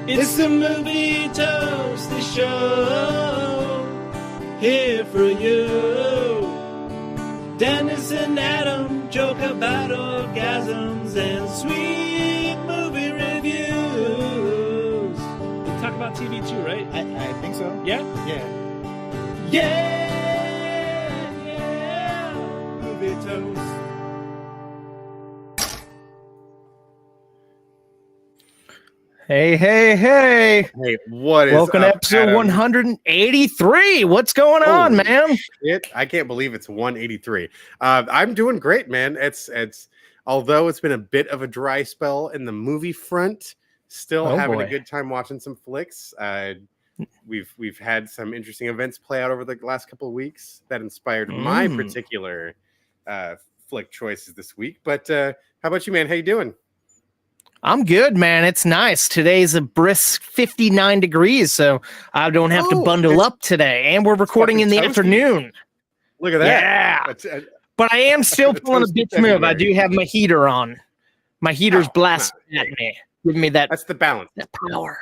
It's the Movie Toaster Show, here for you. Dennis and Adam joke about orgasms and sweet movie reviews. We talk about TV too, right? I think so. Yeah? Yeah. Yeah! Movie Toast. Hey. Hey, what is Welcome to up, episode Adam? 183. What's going on, man? Shit, I can't believe it's 183. I'm doing great, man. It's although it's been a bit of a dry spell in the movie front, still having a good time watching some flicks. We've had some interesting events play out over the last couple of weeks that inspired my particular flick choices this week. But how about you, man? How you doing? I'm good, man. It's nice. Today's a brisk 59 degrees, so I don't have to bundle up today. And we're recording in the afternoon. Look at that. Yeah. But I am still pulling a bitch move. I do have my heater on. My heater's blasting at me. Give me that. That's the balance. That power.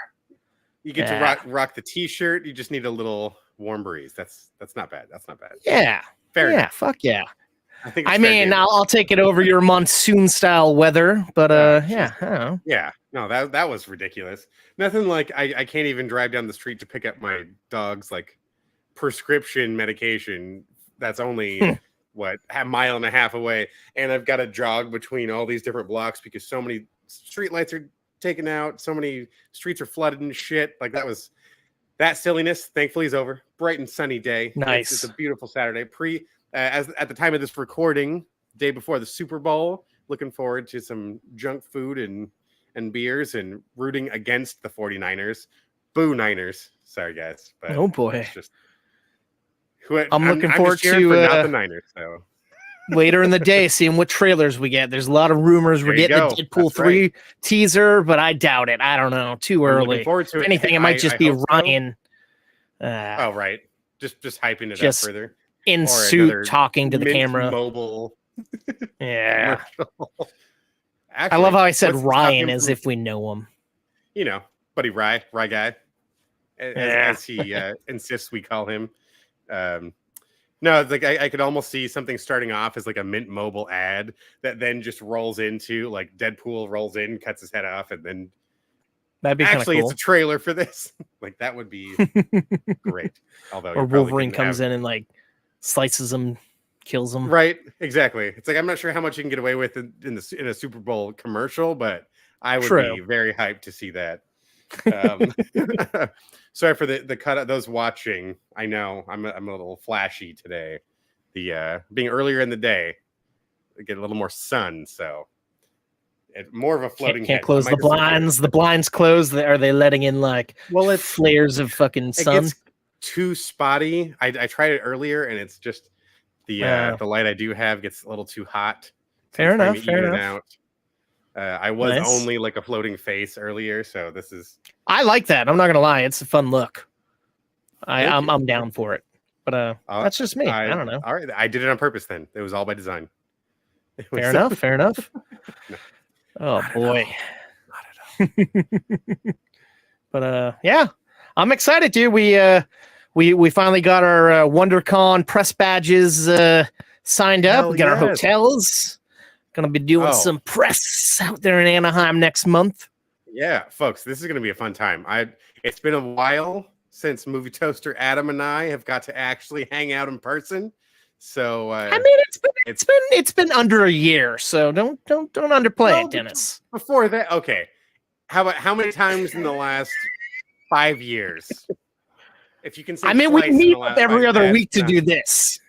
You get to rock the t-shirt. You just need a little warm breeze. That's not bad. That's not bad. Yeah. Fair enough. Fuck yeah. I mean, I'll take it over your monsoon style weather, but yeah, I don't know. Yeah, no, that was ridiculous. Nothing like I can't even drive down the street to pick up my dog's like prescription medication. That's only a mile and a half away, and I've got to jog between all these different blocks because so many street lights are taken out, so many streets are flooded and shit. Like that silliness. Thankfully, is over. Bright and sunny day. Nice. It's a beautiful Saturday. As at the time of this recording, day before the Super Bowl, looking forward to some junk food and beers and rooting against the 49ers. Boo Niners. Sorry, guys. But oh, boy. I'm looking forward to not the Niners. So later in the day, seeing what trailers we get. There's a lot of rumors we're getting a Deadpool 3 teaser, but I doubt it. I don't know. Too early. Looking forward to if anything, it might just be Ryan. Oh, right. Just hyping it up further. In suit talking to the camera. Mobile. Yeah. Actually, I love how I said Ryan as if we know him. You know, buddy Rye guy. As he insists we call him. No, it's like I could almost see something starting off as like a Mint Mobile ad that then just rolls into like Deadpool rolls in, cuts his head off, and then that'd be actually cool. It's a trailer for this. Like that would be great. Although or Wolverine comes in and like slices him, kills him. Right, exactly. It's like I'm not sure how much you can get away with in a Super Bowl commercial, but I would be very hyped to see that. Sorry for the cut of those watching. I know I'm a little flashy today. The being earlier in the day, I get a little more sun, so more of a floating. Can't close the blinds. The blinds closed. Are they letting in like it's flares of fucking sun? Gets too spotty. I tried it earlier, and it's just the light I do have gets a little too hot. Fair enough. I was only like a floating face earlier, so this is. I like that. I'm not gonna lie, it's a fun look. I'm down for it, but that's just me. I don't know. All right, I did it on purpose. Then it was all by design. Fair enough. No. Oh boy. Not at all. But yeah, I'm excited, dude. We finally got our WonderCon press badges signed up. We got our hotels. Gonna be doing some press out there in Anaheim next month. Yeah, folks, this is gonna be a fun time. It's been a while since Movie Toaster Adam and I have got to actually hang out in person. So I mean, it's been under a year, so don't underplay it, Dennis. Before that, okay. How many times in the last 5 years? If you can say, I mean, we meet up every other week to do this.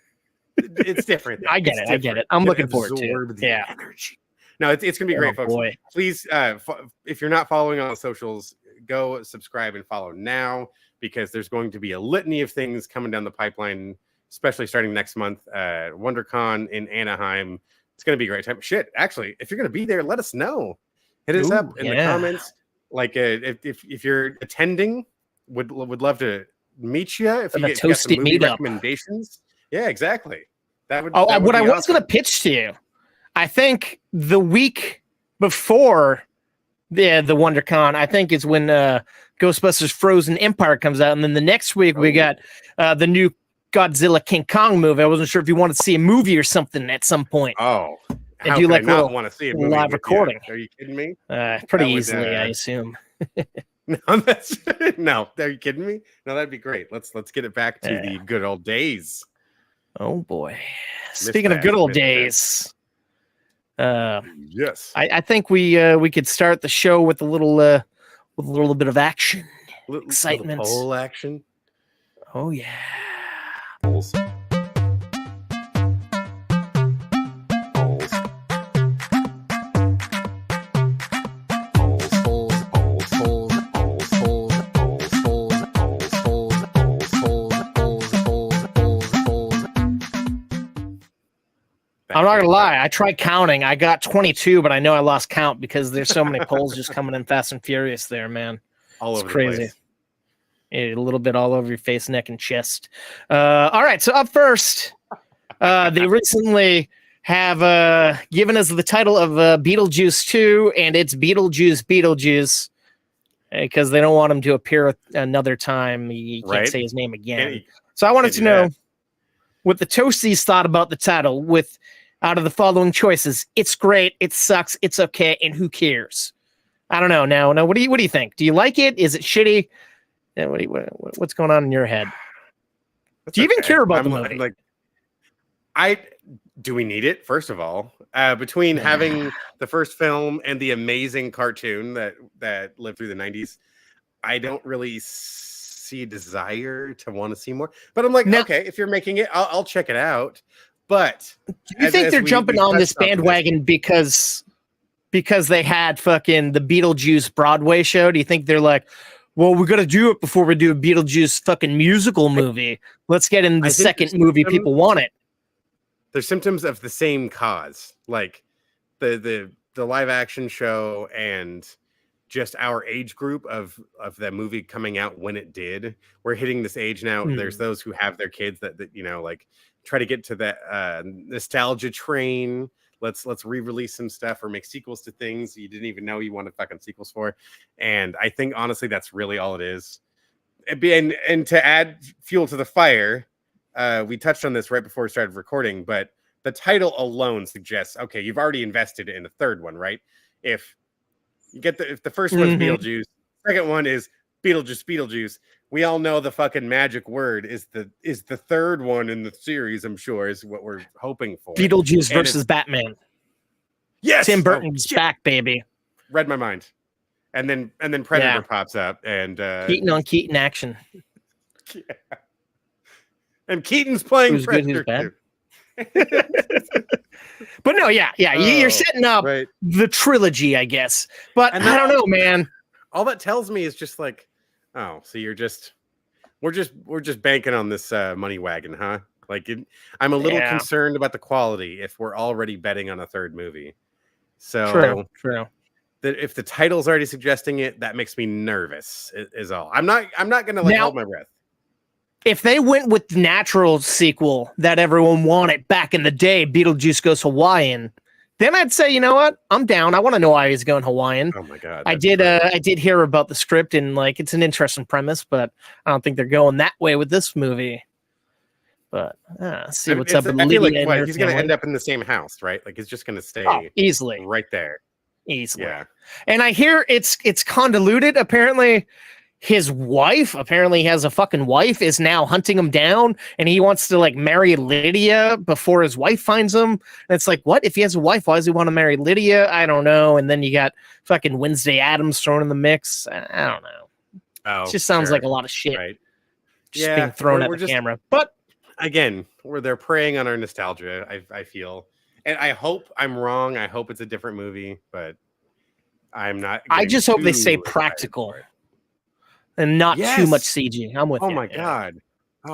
It's different. I get it. I'm looking forward to it. Yeah. Energy. No, it's gonna be great, folks. Boy. Please, if you're not following on the socials, go subscribe and follow now because there's going to be a litany of things coming down the pipeline, especially starting next month. WonderCon in Anaheim. It's gonna be a great time. Shit, actually, if you're gonna be there, let us know. Hit us up in the comments. Like, if you're attending, would love to meet you. If you get some movie recommendations. Yeah, exactly. That would. I was going to pitch to you. I think the week before the WonderCon. I think it's when Ghostbusters Frozen Empire comes out, and then the next week we got the new Godzilla King Kong movie. I wasn't sure if you wanted to see a movie or something at some point. Oh, and do you like not want to see a movie live recording? Are you kidding me? Pretty easily, I assume. No, no. Are you kidding me? No, that'd be great. Let's get it back to the good old days. Oh boy! Speaking of good old days. Yes, I think we could start the show with a little bit of action, excitement, pole action. Oh yeah. Poles. I'm not gonna lie. I tried counting. I got 22, but I know I lost count because there's so many polls just coming in fast and furious. There, man, all over it's crazy. The place. A little bit all over your face, neck, and chest. All right, so up first, they recently have given us the title of Beetlejuice 2, and it's Beetlejuice, because they don't want him to appear another time. You can't say his name again. So I wanted to know what the Toasties thought about the title out of the following choices. It's great, it sucks, it's okay, and who cares? I don't know. Now, what do you think? Do you like it? Is it shitty? What's going on in your head? Do you even care about the movie? Do we need it? First of all, between having the first film and the amazing cartoon that lived through the 90s, I don't really see a desire to want to see more. But I'm like, okay, if you're making it, I'll check it out. But do you think they're jumping on this bandwagon because they had fucking the Beetlejuice Broadway show? Do you think they're like, well, we got to do it before we do a Beetlejuice fucking musical movie? Let's get in the second movie. People want it. They're symptoms of the same cause, like the live action show and just our age group of the movie coming out when it did. We're hitting this age now. There's those who have their kids that like try to get to that nostalgia train. Let's re-release some stuff or make sequels to things you didn't even know you wanted fucking sequels for. And I think honestly that's really all it is. And to add fuel to the fire, we touched on this right before we started recording, but the title alone suggests, okay, you've already invested in a third one, right? If the first one's Beetlejuice, second one is Beetlejuice. We all know the fucking magic word is the third one in the series. I'm sure is what we're hoping for. Beetlejuice versus Batman. Yes, Tim Burton's back, baby. Read my mind. And then Predator pops up and Keaton on Keaton action. Yeah. And Keaton's playing who's Predator good, who's bad. But no, you're setting up the trilogy, I guess. But I don't know, man. All that tells me is just like, oh, so we're just banking on this money wagon, huh? Like, I'm a little concerned about the quality if we're already betting on a third movie. So true. That if the title's already suggesting it, that makes me nervous. Is all. I'm not gonna hold my breath. If they went with the natural sequel that everyone wanted back in the day, Beetlejuice Goes Hawaiian, then I'd say, you know what? I'm down. I want to know why he's going Hawaiian. Oh my god! I did hear about the script and like it's an interesting premise, but I don't think they're going that way with this movie. But see what's up with Lydia. I feel like he's going to end up in the same house, right? Like it's just going to stay easily right there, easily. Yeah. And I hear it's convoluted. Apparently, his wife has a fucking wife is now hunting him down, and he wants to like marry Lydia before his wife finds him. And it's like, what? If he has a wife, why does he want to marry Lydia? I don't know. And then you got fucking Wednesday Addams thrown in the mix. I don't know. Oh, it just sounds like a lot of shit. Right. Just being thrown at the camera. But again, they're preying on our nostalgia. I feel, and I hope I'm wrong. I hope it's a different movie, but I'm not. I just hope they stay practical. And not too much CG. I'm with you. Oh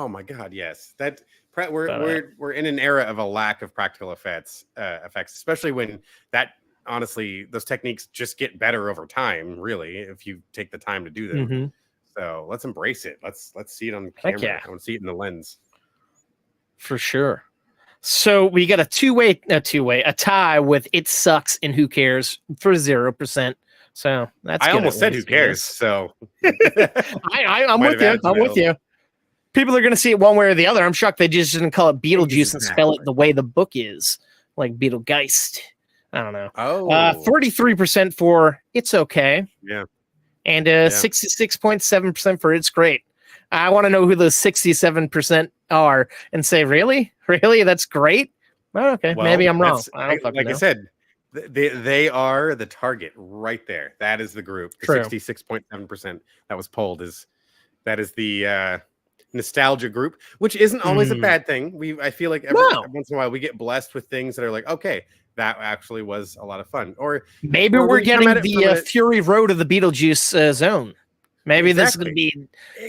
my god, yes. We're in an era of a lack of practical effects, especially when honestly those techniques just get better over time, really, if you take the time to do them. Mm-hmm. So let's embrace it. Let's see it on camera. Yeah. I want to see it in the lens. For sure. So we got a tie with It Sucks and Who Cares for 0%. So that's. I good almost at said least, who cares. I So I'm Might with have you. added I'm with to you. I'm with you. People are gonna see it one way or the other. I'm shocked they just didn't call it Beetlejuice and spell it Exactly. the way the book is, like Beetlegeist. I don't know. Oh, 33% for It's Okay, yeah. and 66.7% for It's Great. I want to know who those 67% are and say, really? Really? That's great? Oh, okay. Well, Maybe I'm wrong. that's I don't fucking like I know. said, they are the target right there. That is the group. The True. 66.7% that was polled is the nostalgia group, which isn't always a bad thing. I feel like every No. once in a while we get blessed with things that are like, okay, that actually was a lot of fun. Or Maybe or we're when you come getting at it from the Fury Road of the Beetlejuice zone. Maybe this is going to be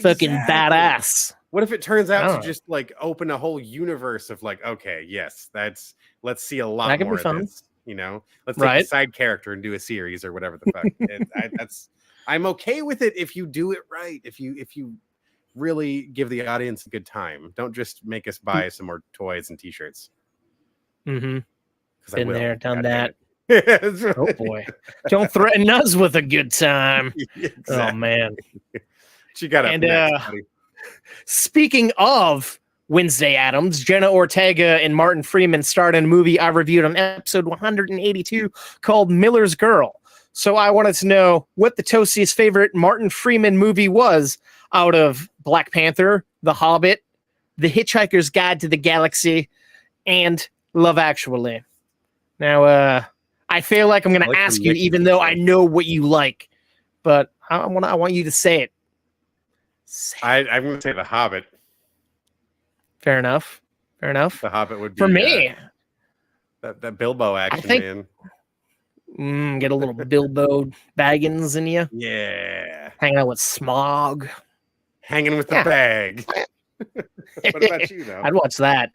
fucking Exactly. badass. What if it turns I out don't to know. just like open a whole universe of like, okay, yes, let's see a That lot could be more of fun. this. Let's take a Right. side character and do a series or whatever the fuck. I'm okay with it if you do it right. If you really give the audience a good time. Don't just make us buy some more toys and t-shirts. Mm-hmm. Because I Been will. there, done God damn that. it. That's right. Oh boy. Don't threaten us with a good time. Exactly. Oh man. What you got up And next, buddy? speaking of Wednesday Addams, Jenna Ortega and Martin Freeman starred in a movie I reviewed on episode 182 called Miller's Girl. So I wanted to know what the Toastie's favorite Martin Freeman movie was out of Black Panther, The Hobbit, The Hitchhiker's Guide to the Galaxy, and Love Actually. Now, I feel like I'm going I like to the ask you, mix of even the though two. I know what you like, but I want you to say it. I'm going to say The Hobbit. Fair enough. Fair enough. The Hobbit would be For me, that Bilbo action, think- man. get a little Bilbo Baggins in you, Yeah. hang out with Smog. Hanging with the Yeah. bag. What about you, though? I'd watch that.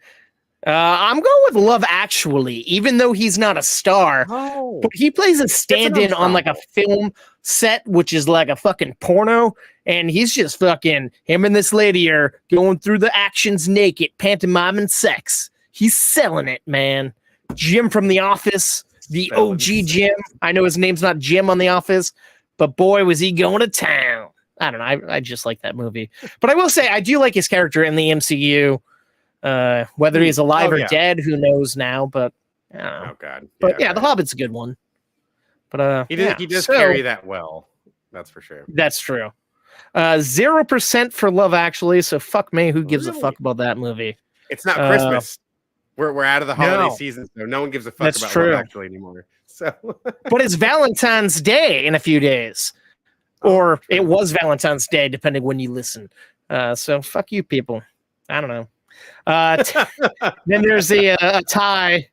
I'm going with Love Actually, even though he's not a star. Oh, But he plays a stand-in on like a ensemble. film set, which is like a fucking porno, and he's just fucking him and this lady are going through the actions naked, pantomime and sex. He's selling it, man. Jim from The Office, the Selling OG sex. Jim. I know his name's not Jim on The Office, but boy, was he going to town. I don't know. I just like that movie. But I will say, I do like his character in the MCU. Whether he's alive or dead, who knows now, but I don't know. Oh God. But yeah, right. The Hobbit's a good one. But He yeah, does so, carry that well. That's for sure. That's true. 0% for Love Actually. So fuck me. Who gives a Really? fuck about that movie? It's not Christmas. We're out of the holiday No. season, so no one gives a fuck That's about true. Love Actually anymore. So But it's Valentine's Day in a few days, or it was Valentine's Day, depending when you listen. So fuck you, people. I don't know. Then there's a tie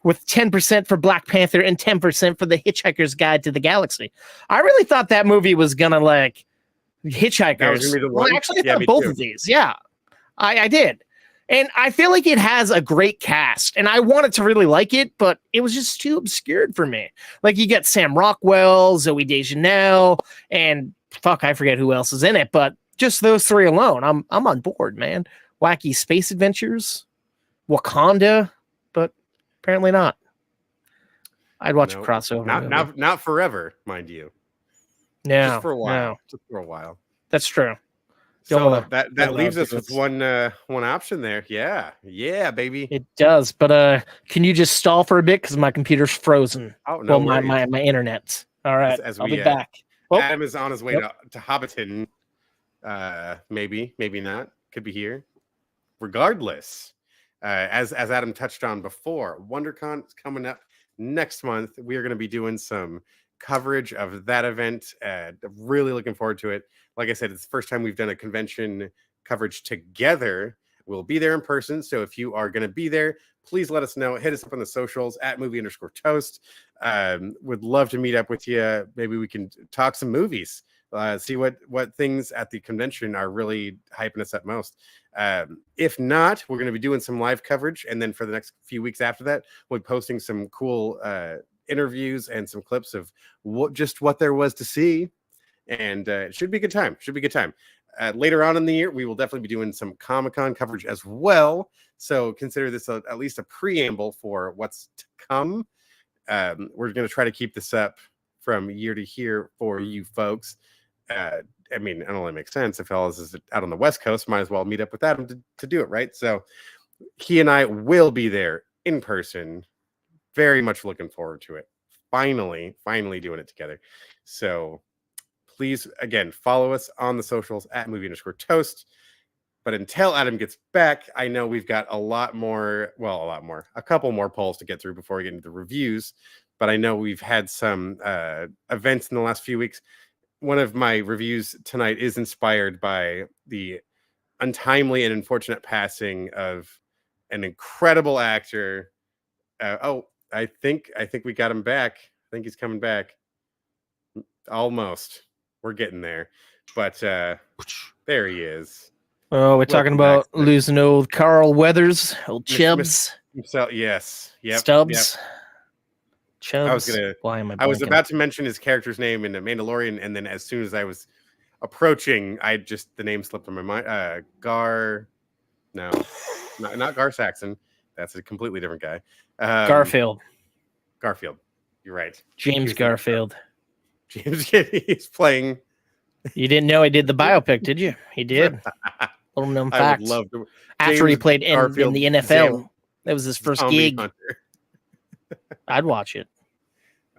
with 10% for Black Panther and 10% for The Hitchhiker's Guide to the Galaxy. I really thought that movie was gonna like Hitchhikers. That was gonna be the Well, one? actually, I Yeah, thought me both too. of these. Yeah, I did. And I feel like it has a great cast, and I wanted to really like it, but it was just too obscured for me. Like you get Sam Rockwell, Zooey Deschanel, and fuck, I forget who else is in it, but just those three alone, I'm on board, man. Wacky space adventures, Wakanda, but apparently not. I'd watch No, a crossover. Not forever, mind you. No, Just for a while. no, Just for a while. that's true. Don't So wanna- that don't leaves wanna us do with this. one option there. Yeah, baby. It does, but can you just stall for a bit because my computer's frozen? Oh no, Well, worries. my internet. All right, As I'll we, be back. Oh, Adam is on his way to Hobbiton. Maybe not. Could be here. Regardless, as Adam touched on before, WonderCon is coming up next month. We are going to be doing some coverage of that event. Really looking forward to it. Like I said, it's the first time we've done a convention coverage together. We'll be there in person. So if you are going to be there, please let us know. Hit us up on the socials at movie_toast. Would love to meet up with you. Maybe we can talk some movies. See what things at the convention are really hyping us up most. If not, we're going to be doing some live coverage, and then for the next few weeks after that, we'll be posting some cool interviews and some clips of what there was to see, and it should be a good time. Later on in the year, we will definitely be doing some Comic-Con coverage as well. So consider this at least a preamble for what's to come. We're going to try to keep this up from year to year for you folks. I mean, it only makes sense if Ellis is out on the West Coast. Might as well meet up with Adam to do it, right? So he and I will be there in person. Very much looking forward to it. Finally doing it together. So please, again, follow us on the socials at movie_toast. But until Adam gets back, I know we've got a couple more polls to get through before we get into the reviews. But I know we've had some events in the last few weeks. One of my reviews tonight is inspired by the untimely and unfortunate passing of an incredible actor. I think we got him back. I think he's coming back. Almost. We're getting there. But there he is. Oh, we're talking about losing old Carl Weathers, old Chubbs. Yes. Yep. Stubbs. Yep. Chubbs. I was about to mention his character's name in The Mandalorian, and then as soon as I was approaching, the name slipped on my mind. Not Gar Saxon. That's a completely different guy. Garfield. You're right. James Garfield. James, he's playing. You didn't know he did the biopic, did you? He did. Little known fact. I would love to. After he played in the NFL, that was his first gig. Hunter. I'd watch it.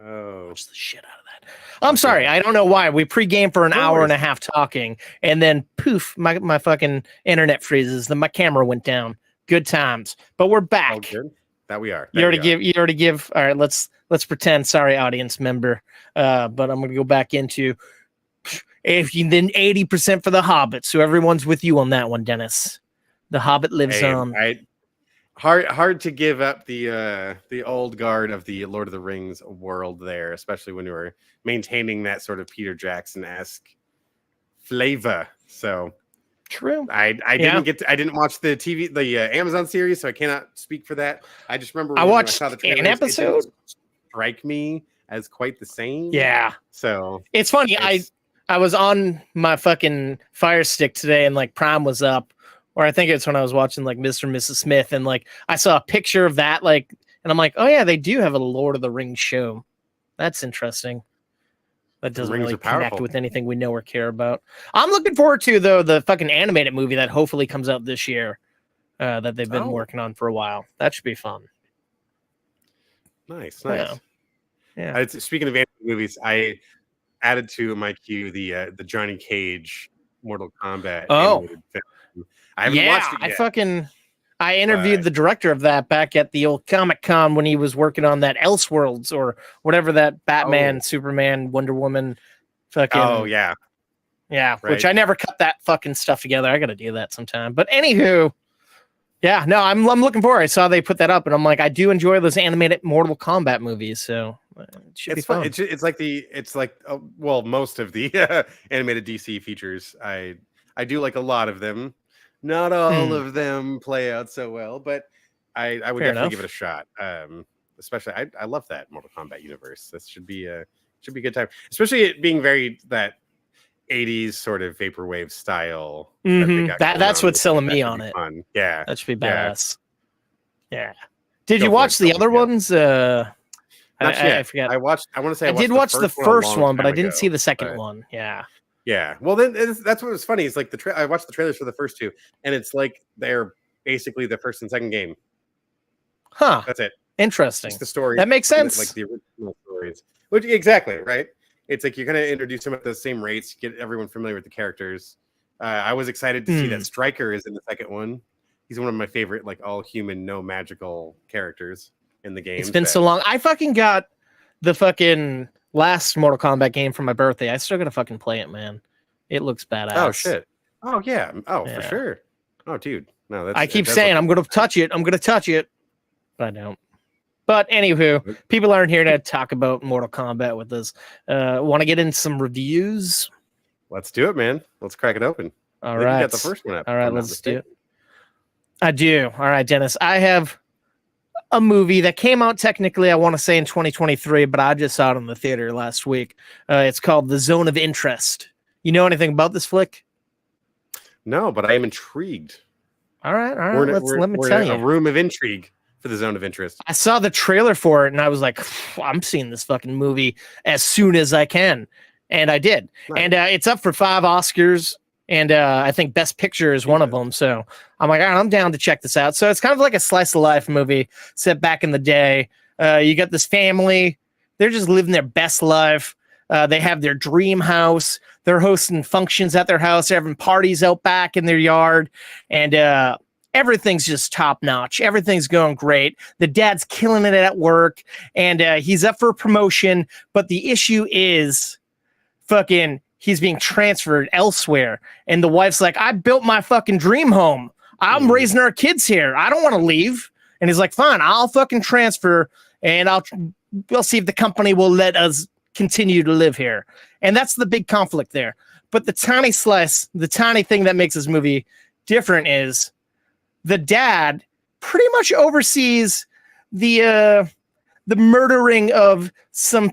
Oh, watch the shit out of that. I'm sorry. I don't know why. We pregame for an hour and a half talking, and then poof, my fucking internet freezes. Then my camera went down. Good times. But we're back. Oh, good. That we are. You already give. All right, let's pretend. Sorry, audience member. But I'm gonna go back into if you then 80% for the Hobbit. So everyone's with you on that one, Dennis. The Hobbit lives on. Hard to give up the old guard of the Lord of the Rings world there, especially when you were maintaining that sort of Peter Jackson-esque flavor. So true. I didn't watch the Amazon series, so I cannot speak for that. I just remember I watched the trailers, an episode. It didn't strike me as quite the same. Yeah. So it's funny. I was on my fucking Fire Stick today, and like Prime was up. Or I think it's when I was watching like Mr. and Mrs. Smith, and like I saw a picture of that, like, and I'm like, oh yeah, they do have a Lord of the Rings show. That's interesting. That doesn't really connect with anything we know or care about. I'm looking forward to though the fucking animated movie that hopefully comes out this year, that they've been working on for a while. That should be fun. Nice. Yeah. Speaking of animated movies, I added to my queue the Johnny Cage Mortal Kombat animated film. I haven't watched it yet. I interviewed the director of that back at the old Comic-Con when he was working on that Elseworlds or whatever that Batman, Superman, Wonder Woman fucking. Oh yeah. Yeah, right. Which I never cut that fucking stuff together. I got to do that sometime. But anywho, yeah, no, I'm looking forward. I saw they put that up, and I'm like, I do enjoy those animated Mortal Kombat movies, so it should be fun. It's like most of the animated DC features. I do like a lot of them. Not all of them play out so well, but I would definitely give it a shot. Especially, I love that Mortal Kombat universe. This should be a good time, especially it being very that 80s sort of vaporwave style. That's what's selling me on it. Fun. Yeah, that should be badass. Yeah. Did you watch the other ones? Not yet. I forgot. I want to say I did watch the first one, but I didn't see the second one. Yeah. Yeah, well, then that's what was funny. It's like I watched the trailers for the first two, and it's like they're basically the first and second game. Huh? That's it. Interesting. Just the story that makes sense. Like the original stories, which exactly right. It's like you're gonna introduce them at the same rates, get everyone familiar with the characters. I was excited to see that Stryker is in the second one. He's one of my favorite, like all human, no magical characters in the game. It's been so long. I fucking got the fucking last Mortal Kombat game for my birthday. I still gotta fucking play it, man. It looks badass. Oh shit. Oh yeah. Oh yeah. For sure. Oh dude. No, that's. I keep saying I'm gonna touch it. I'm gonna touch it, but I don't. But anywho, people aren't here to talk about Mortal Kombat with us. Want to get in some reviews? Let's do it, man. Let's crack it open. All right. You got the first one up. All right, let's do it. I do. All right, Dennis. I have a movie that came out technically, I want to say in 2023, but I just saw it in the theater last week. It's called The Zone of Interest. You know anything about this flick? No, but I am intrigued. All right. Let me tell you. A room of intrigue for the Zone of Interest? I saw the trailer for it and I was like, I'm seeing this fucking movie as soon as I can. And I did. Nice. And it's up for 5 Oscars. And I think Best Picture is one of them. So I'm like, all right, I'm down to check this out. So it's kind of like a slice of life movie set back in the day. You got this family. They're just living their best life. They have their dream house. They're hosting functions at their house. They're having parties out back in their yard. And everything's just top notch. Everything's going great. The dad's killing it at work. And he's up for promotion. But the issue is he's being transferred elsewhere. And the wife's like, I built my fucking dream home. I'm raising our kids here. I don't want to leave. And he's like, fine, I'll fucking transfer and we'll see if the company will let us continue to live here. And that's the big conflict there. But the tiny thing that makes this movie different is the dad pretty much oversees the murdering of some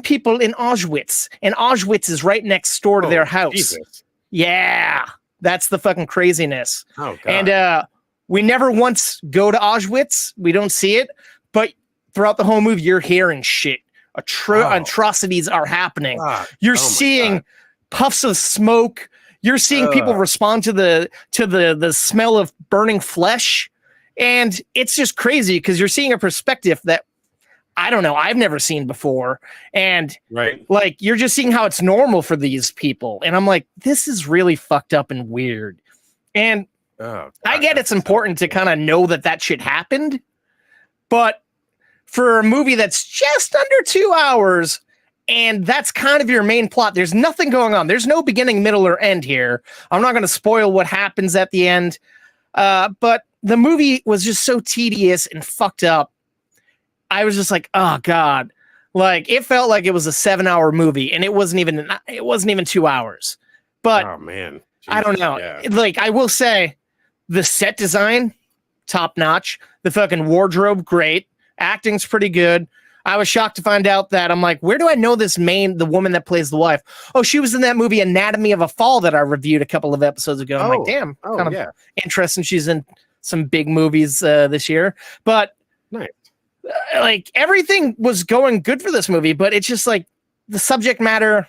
people in Auschwitz, and Auschwitz is right next door to their house. Jesus. Yeah, that's the fucking craziness. Oh, God. And we never once go to Auschwitz. We don't see it, but throughout the whole movie, you're hearing shit. Atrocities are happening. You're seeing puffs of smoke. You're seeing people respond to the smell of burning flesh, and it's just crazy because you're seeing a perspective that I don't know, I've never seen before. And like, you're just seeing how it's normal for these people. And I'm like, this is really fucked up and weird. And I get it's important to kind of know that shit happened. But for a movie that's just under 2 hours, and that's kind of your main plot, there's nothing going on. There's no beginning, middle, or end here. I'm not going to spoil what happens at the end. But the movie was just so tedious and fucked up. I was just like, oh God, like it felt like it was a 7-hour movie and it wasn't even 2 hours, but oh man, Jesus, I don't know. Yeah. Like I will say the set design, top notch, the fucking wardrobe, great. Acting's pretty good. I was shocked to find out that I'm like, where do I know the woman that plays the wife? Oh, she was in that movie Anatomy of a Fall that I reviewed a couple of episodes ago. I'm like, damn, kind of interesting. She's in some big movies this year, but nice. Like everything was going good for this movie, but it's just like the subject matter,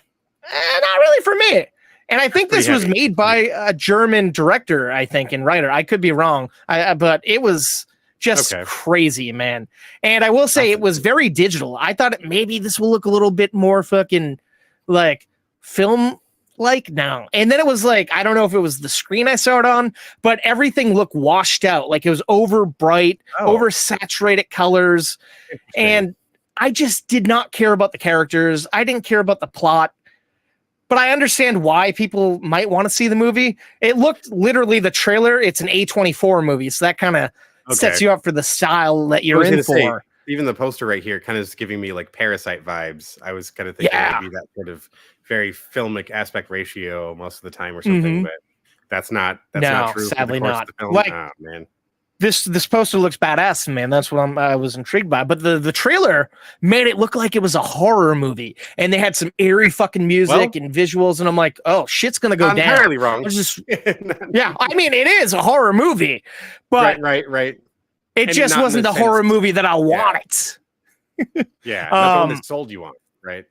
not really for me. And I think this was made by a German director, I think, and writer. I could be wrong, but it was just crazy, man. And I will say it was very digital. I thought maybe this will look a little bit more fucking like film like now. And then it was like, I don't know if it was the screen I saw it on, but everything looked washed out. Like it was over bright, over saturated colors. And I just did not care about the characters. I didn't care about the plot, but I understand why people might want to see the movie. It looked literally the trailer. It's an A24 movie. So that kind of sets you up for the style that you're in for. Even the poster right here kind of is giving me like Parasite vibes. I was kind of thinking maybe that sort of very filmic aspect ratio most of the time or something, but that's not true. Sadly not. Like, man. This poster looks badass, man. That's what I was intrigued by. But the trailer made it look like it was a horror movie, and they had some eerie fucking music and visuals, and I'm like, oh, shit's gonna go down. Entirely wrong. I mean, it is a horror movie, but right. It just wasn't the horror movie that I wanted. Yeah, not the one that sold you on, right?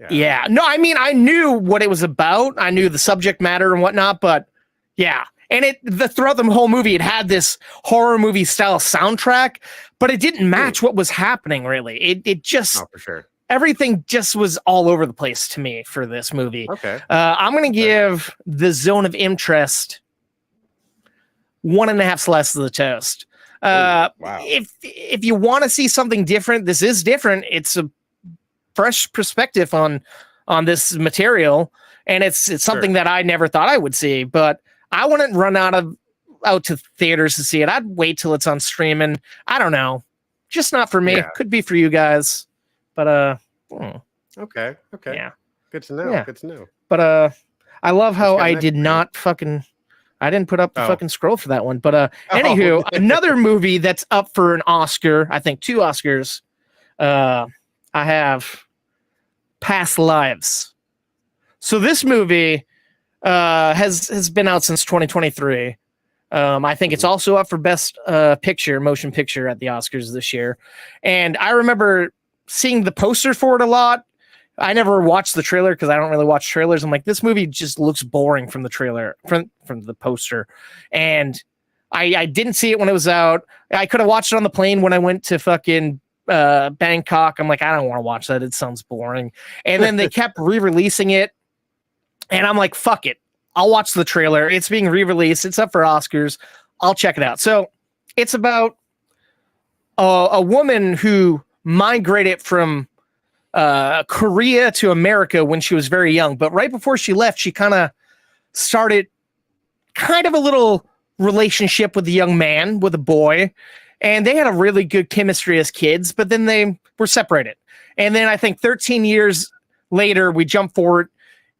Yeah. No, I mean, I knew what it was about. I knew the subject matter and whatnot, but yeah. And throughout the whole movie, it had this horror movie style soundtrack, but it didn't match what was happening, really. It just, for sure. Everything just was all over the place to me for this movie. Okay. I'm going to give the Zone of Interest 1.5 slices of the toast. Wow. If you want to see something different, this is different. It's a fresh perspective on this material, and it's something that I never thought I would see, but I wouldn't run out to theaters to see it. I'd wait till it's on streaming. I don't know. Just not for me. Yeah. Could be for you guys. But Okay. Yeah. Good to know. Yeah. Good to know. But I love how I did not fucking I didn't put up the fucking scroll for that one. But anywho, another movie that's up for an Oscar, I think 2 Oscars. I have Past Lives. So this movie has been out since 2023. I think it's also up for best motion picture at the Oscars this year. And I remember seeing the poster for it a lot. I never watched the trailer because I don't really watch trailers. I'm like, this movie just looks boring from the trailer, from the poster. And I didn't see it when it was out. I could have watched it on the plane when I went to fucking Bangkok. I'm like, I don't want to watch that. It sounds boring. And then they kept re-releasing it. And I'm like, fuck it. I'll watch the trailer. It's being re-released. It's up for Oscars. I'll check it out. So it's about a woman who migrated from Korea to America when she was very young. But right before she left, she kind of started kind of a little relationship with a young man, with a boy. And they had a really good chemistry as kids, but then they were separated. And then I think 13 years later, we jump forward,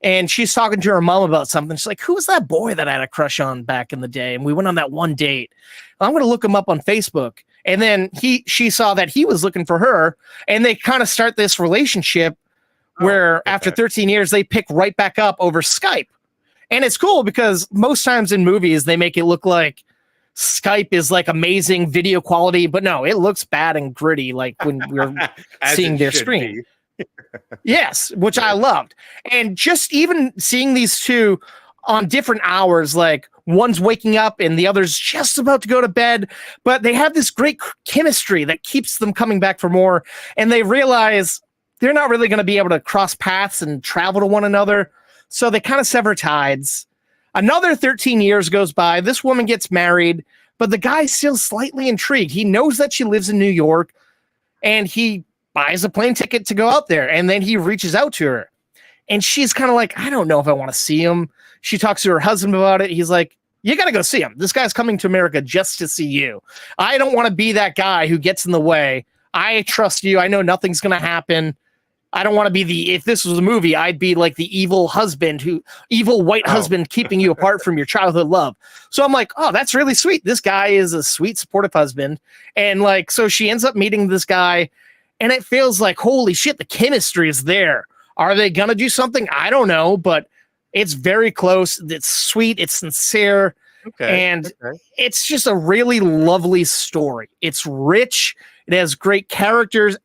and she's talking to her mom about something. She's like, who was that boy that I had a crush on back in the day? And we went on that one date. I'm going to look him up on Facebook. And then she saw that he was looking for her, and they kind of start this relationship where after 13 years, they pick right back up over Skype. And it's cool because most times in movies, they make it look like Skype is like amazing video quality, but no, it looks bad and gritty, like when we're seeing their screen. Yes, which I loved. And just even seeing these two on different hours, like one's waking up and the other's just about to go to bed, but they have this great chemistry that keeps them coming back for more. And they realize they're not really going to be able to cross paths and travel to one another. So they kind of sever tides. Another 13 years goes by. This woman gets married, but the guy's still slightly intrigued. He knows that she lives in New York, and he buys a plane ticket to go out there. And then he reaches out to her, and she's kind of like, I don't know if I want to see him. She talks to her husband about it. He's like, you got to go see him. This guy's coming to America just to see you. I don't want to be that guy who gets in the way. I trust you. I know nothing's going to happen. I don't want to be if this was a movie, I'd be like the evil white husband keeping you apart from your childhood love. So I'm like, oh, that's really sweet. This guy is a sweet, supportive husband. And like, so she ends up meeting this guy, and it feels like, holy shit, the chemistry is there. Are they going to do something? I don't know, but it's very close. It's sweet. It's sincere. And it's just a really lovely story. It's rich. It has great characters.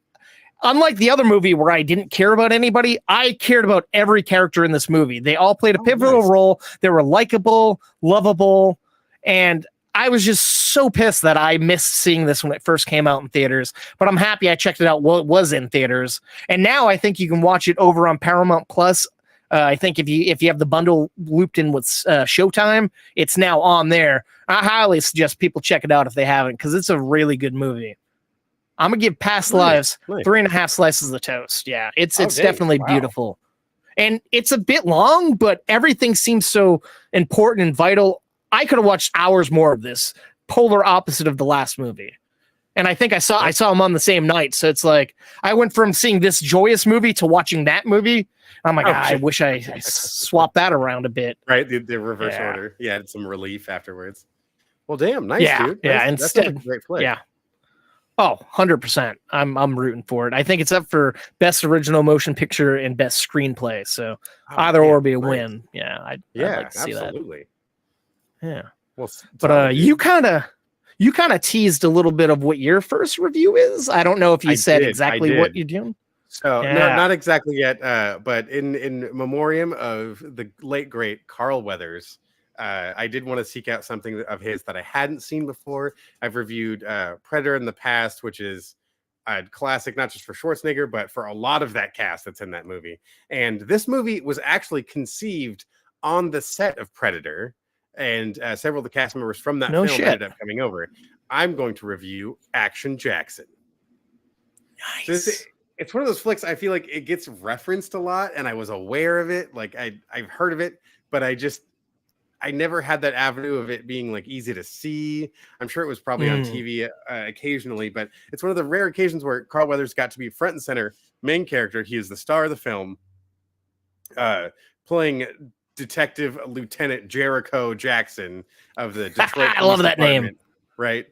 Unlike the other movie where I didn't care about anybody, I cared about every character in this movie. They all played a pivotal role. They were likable, lovable, and I was just so pissed that I missed seeing this when it first came out in theaters. But I'm happy I checked it out while it was in theaters, and now I think you can watch it over on Paramount Plus. I think if you have the bundle looped in with Showtime, it's now on there. I highly suggest people check it out if they haven't, because it's a really good movie. I'm gonna give Past Lives 3.5 slices of toast. Yeah, it's definitely beautiful, and it's a bit long, but everything seems so important and vital. I could have watched hours more of this. Polar opposite of the last movie, and I think I saw them on the same night. So it's like I went from seeing this joyous movie to watching that movie. I'm like, I wish I swapped that around a bit. Right, the reverse order. Yeah, had some relief afterwards. Well, damn, nice, dude. Yeah, Instead, that's a great flick. Yeah. Oh, 100%. I'm rooting for it. I think it's up for best original motion picture and best screenplay. So either or be a win. Yeah, I'd like to see absolutely. That. Yeah. Well, but you kind of teased a little bit of what your first review is. I don't know if you said exactly what you're doing. So no, not exactly yet. But in memoriam of the late great Carl Weathers, I did want to seek out something of his that I hadn't seen before. I've reviewed Predator in the past, which is a classic, not just for Schwarzenegger, but for a lot of that cast that's in that movie. And this movie was actually conceived on the set of Predator, and several of the cast members from that film ended up coming over. I'm going to review Action Jackson. Nice. It's one of those flicks I feel like it gets referenced a lot, and I was aware of it. Like I've heard of it, but I never had that avenue of it being like easy to see. I'm sure it was probably on TV occasionally, but it's one of the rare occasions where Carl Weathers got to be front and center main character. He is the star of the film, playing Detective Lieutenant Jericho Jackson of the Detroit. I love that name. Right.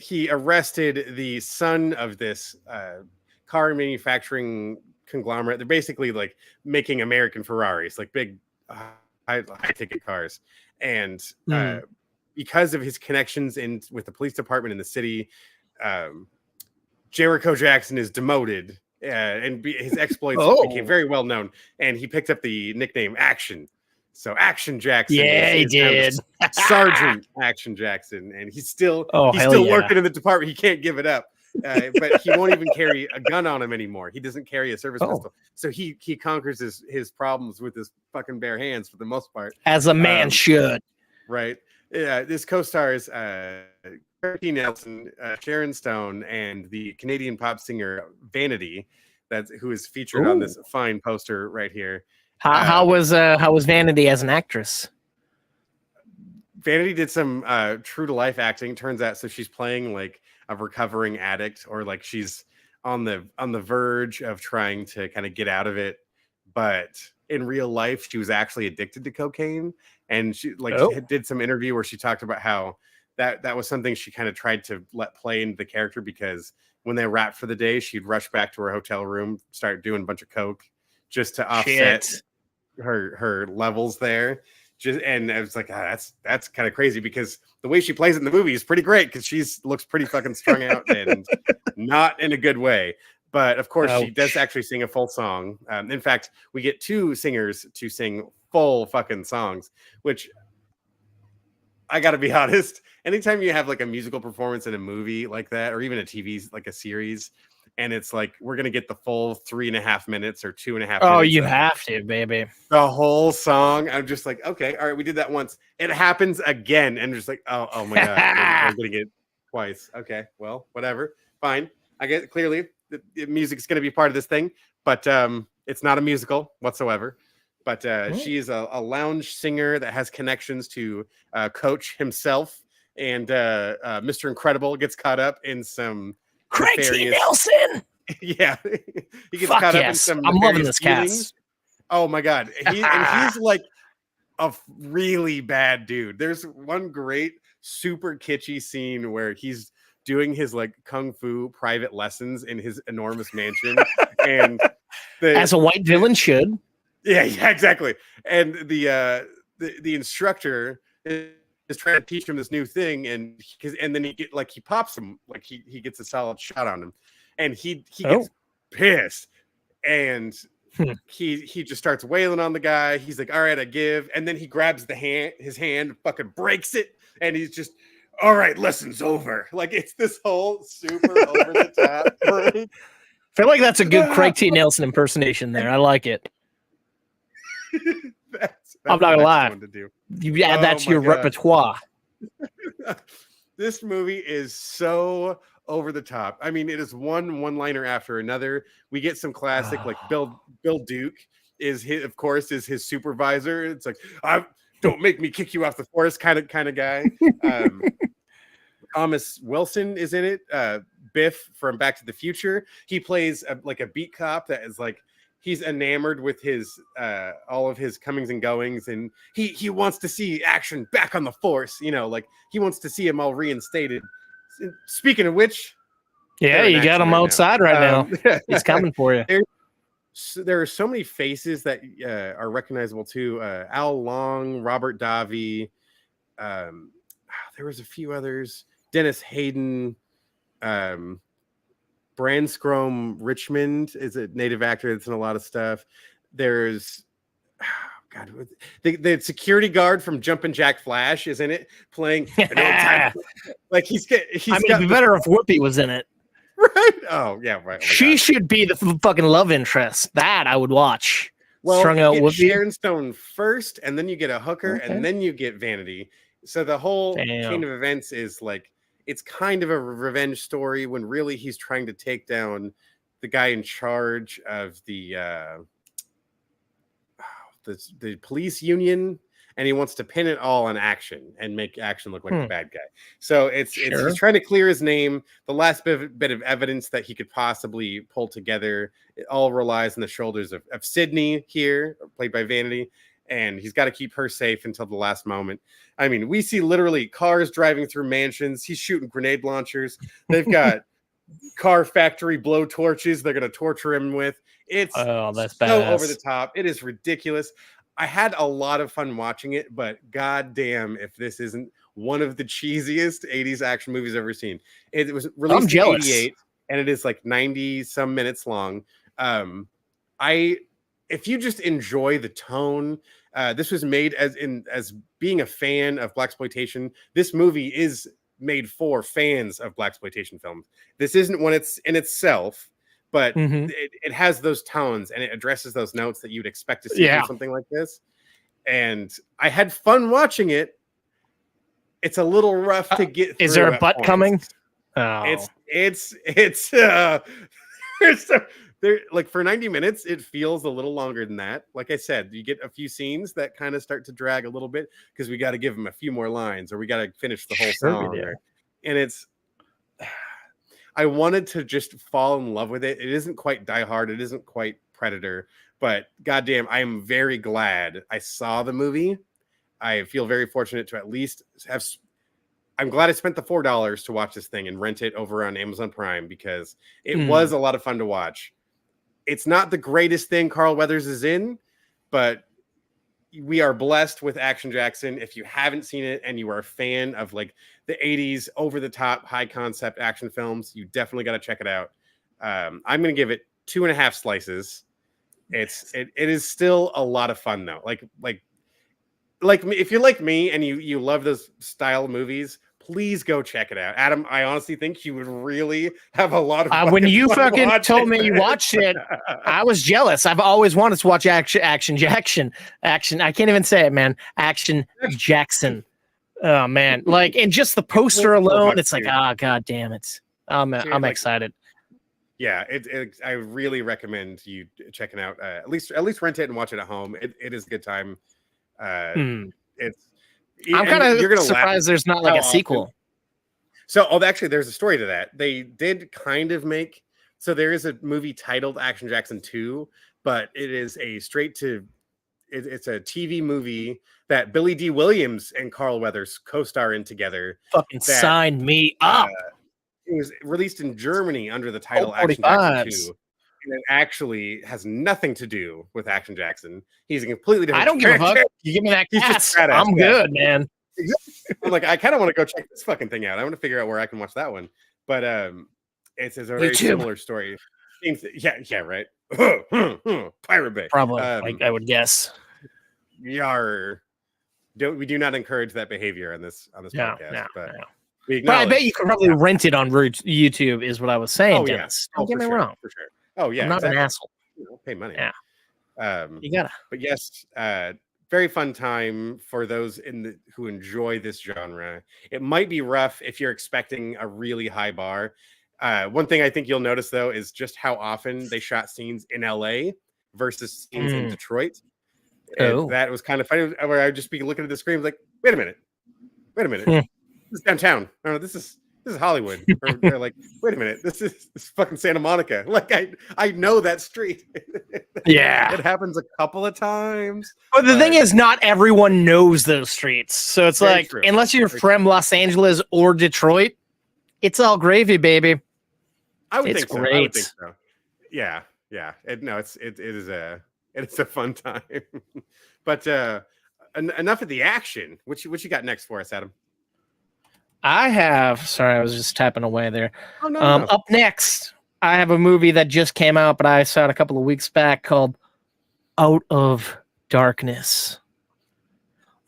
He arrested the son of this car manufacturing conglomerate. They're basically like making American Ferraris, like big high ticket cars, and because of his connections in with the police department in the city, Jericho Jackson is demoted, and his exploits became very well known, and he picked up the nickname Action. So Action Jackson, he did. Sergeant Action Jackson, and he's still working in the department. He can't give it up, but he won't even carry a gun on him anymore. He doesn't carry a service pistol, so he conquers his problems with his fucking bare hands for the most part, as a man should. Right? Yeah. This co-stars T. Nelson, Sharon Stone, and the Canadian pop singer Vanity, who is featured on this fine poster right here. How was Vanity as an actress? Vanity did some true to life acting. Turns out, so she's playing like a recovering addict, or like she's on the verge of trying to kind of get out of it. But in real life, she was actually addicted to cocaine, and she did some interview where she talked about how that was something she kind of tried to let play into the character, because when they wrapped for the day, she'd rush back to her hotel room, start doing a bunch of coke just to offset her levels there. And I was like, that's kind of crazy, because the way she plays it in the movie is pretty great, because she looks pretty fucking strung out and not in a good way. But of course, she does actually sing a full song. In fact, we get two singers to sing full fucking songs, which I got to be honest, anytime you have like a musical performance in a movie like that, or even a TV, like a series, and it's like, we're going to get the full 3.5 minutes or 2.5 minutes. Oh, you have to, baby. The whole song. I'm just like, okay, all right, we did that once. It happens again. And just like, oh my God, I'm going to get twice. Okay, well, whatever. Fine. I get clearly the music's going to be part of this thing, but it's not a musical whatsoever. But she is a lounge singer that has connections to Coach himself. And Mr. Incredible gets caught up in some Craig T. Nelson. Yeah, he gets caught up in some. I'm loving this cast. Oh my God, he's like a really bad dude. There's one great, super kitschy scene where he's doing his like kung fu private lessons in his enormous mansion, and as a white villain should. Yeah, exactly. And the instructor is trying to teach him this new thing, and then he pops him, like he gets a solid shot on him, and he gets pissed, and he just starts wailing on the guy. He's like, all right, I give, and then he grabs his hand, fucking breaks it, and he's just, all right, lesson's over. Like, it's this whole super over the top break. I feel like that's a good Craig T. Nelson impersonation there. I like it. That's I'm not gonna lie. To do. You add that to your repertoire. This movie is so over the top. I mean, it is one-liner after another. We get some classic, like Bill Duke is his supervisor. It's like, don't make me kick you off the force kind of guy. Thomas Wilson is in it. Biff from Back to the Future. He plays like a beat cop that is like, he's enamored with his all of his comings and goings, and he wants to see Action back on the force. You know, like he wants to see him all reinstated. Speaking of which, yeah, you got him outside right now. He's coming for you. There are so many faces that are recognizable too. Al Long, Robert Davi. There was a few others. Dennis Hayden. Branscombe Richmond is a native actor that's in a lot of stuff. There's the security guard from Jumpin' Jack Flash is in it, playing an old time. Like he's it'd be better if Whoopi was in it. Right? Oh yeah, right. She should be the fucking love interest. That I would watch. Well, strung out Whoopi. Sharon Stone first, and then you get a hooker, and then you get Vanity. So the whole chain of events is like, it's kind of a revenge story when really he's trying to take down the guy in charge of the police union, and he wants to pin it all on Action and make Action look like the bad guy. So he's trying to clear his name. The last bit of evidence that he could possibly pull together, it all relies on the shoulders of Sydney here, played by Vanity. And he's got to keep her safe until the last moment. I mean, we see literally cars driving through mansions. He's shooting grenade launchers. They've got car factory blow torches they're going to torture him with. It's that's so badass. over the top. It is ridiculous. I had a lot of fun watching it, but goddamn if this isn't one of the cheesiest 80s action movies I've ever seen. It was released in 88 and it is like 90 some minutes long. If you just enjoy the tone, this was made as being a fan of blaxploitation. This movie is made for fans of blaxploitation films. This isn't when it's in itself, but it has those tones and it addresses those notes that you'd expect to see from something like this. And I had fun watching it. It's a little rough to get through. Is there a butt coming? Oh. It's there, like for 90 minutes, it feels a little longer than that. Like I said, you get a few scenes that kind of start to drag a little bit because we got to give them a few more lines or we got to finish the whole song. And I wanted to just fall in love with it. It isn't quite Die Hard. It isn't quite Predator, but goddamn, I am very glad I saw the movie. I feel very fortunate to at least have. I'm glad I spent the $4 to watch this thing and rent it over on Amazon Prime because it was a lot of fun to watch. It's not the greatest thing Carl Weathers is in, but we are blessed with Action Jackson. If you haven't seen it and you are a fan of like the 80s over the top high concept action films, you definitely got to check it out. I'm going to give it 2.5 slices. It is still a lot of fun though. Like if you're like me and you love those style of movies, please go check it out. Adam, I honestly think you would really have a lot of when you fucking told me you watched it, I was jealous. I've always wanted to watch Action Jackson. I can't even say it, man. Action Jackson. Oh man. Like, and just the poster alone, it's like, god damn it. I'm excited. Yeah, I really recommend you checking out at least rent it and watch it at home. It is a good time. I'm kind of surprised there's not like a sequel. So, actually, there's a story to that. They did kind of make. So there is a movie titled Action Jackson 2, but it is it's a TV movie that Billy D. Williams and Carl Weathers co-star in together. Fucking sign me up. It was released in Germany under the title Action Jackson 2. And it actually has nothing to do with Action Jackson. He's a completely different. I don't give a fuck. You give me that cast, I'm good, man. I'm like, I kind of want to go check this fucking thing out. I want to figure out where I can watch that one. But it's a very similar story. Yeah, right. Pirate Bay, probably. I would guess. We do not encourage that behavior on this podcast. But I bet you could probably rent it on YouTube. Is what I was saying, Dennis. Don't get me wrong. For sure. Oh yeah, I'm not an asshole. You pay money. Yeah. You gotta. But yes, very fun time for those who enjoy this genre. It might be rough if you're expecting a really high bar. One thing I think you'll notice though is just how often they shot scenes in LA versus scenes in Detroit. And that was kind of funny. Where I'd just be looking at the screen like, wait a minute. This is downtown. No, this is Hollywood. Or like, wait a minute, this is fucking Santa Monica. Like I know that street. Yeah, it happens a couple of times. But the thing is, not everyone knows those streets. So it's like, unless you're from Los Angeles or Detroit, it's all gravy, baby. I would think so. Yeah. It is a fun time. But enough of the action. What you got next for us, Adam? I was just tapping away there. Oh, no. Up next, I have a movie that just came out, but I saw it a couple of weeks back called Out of Darkness.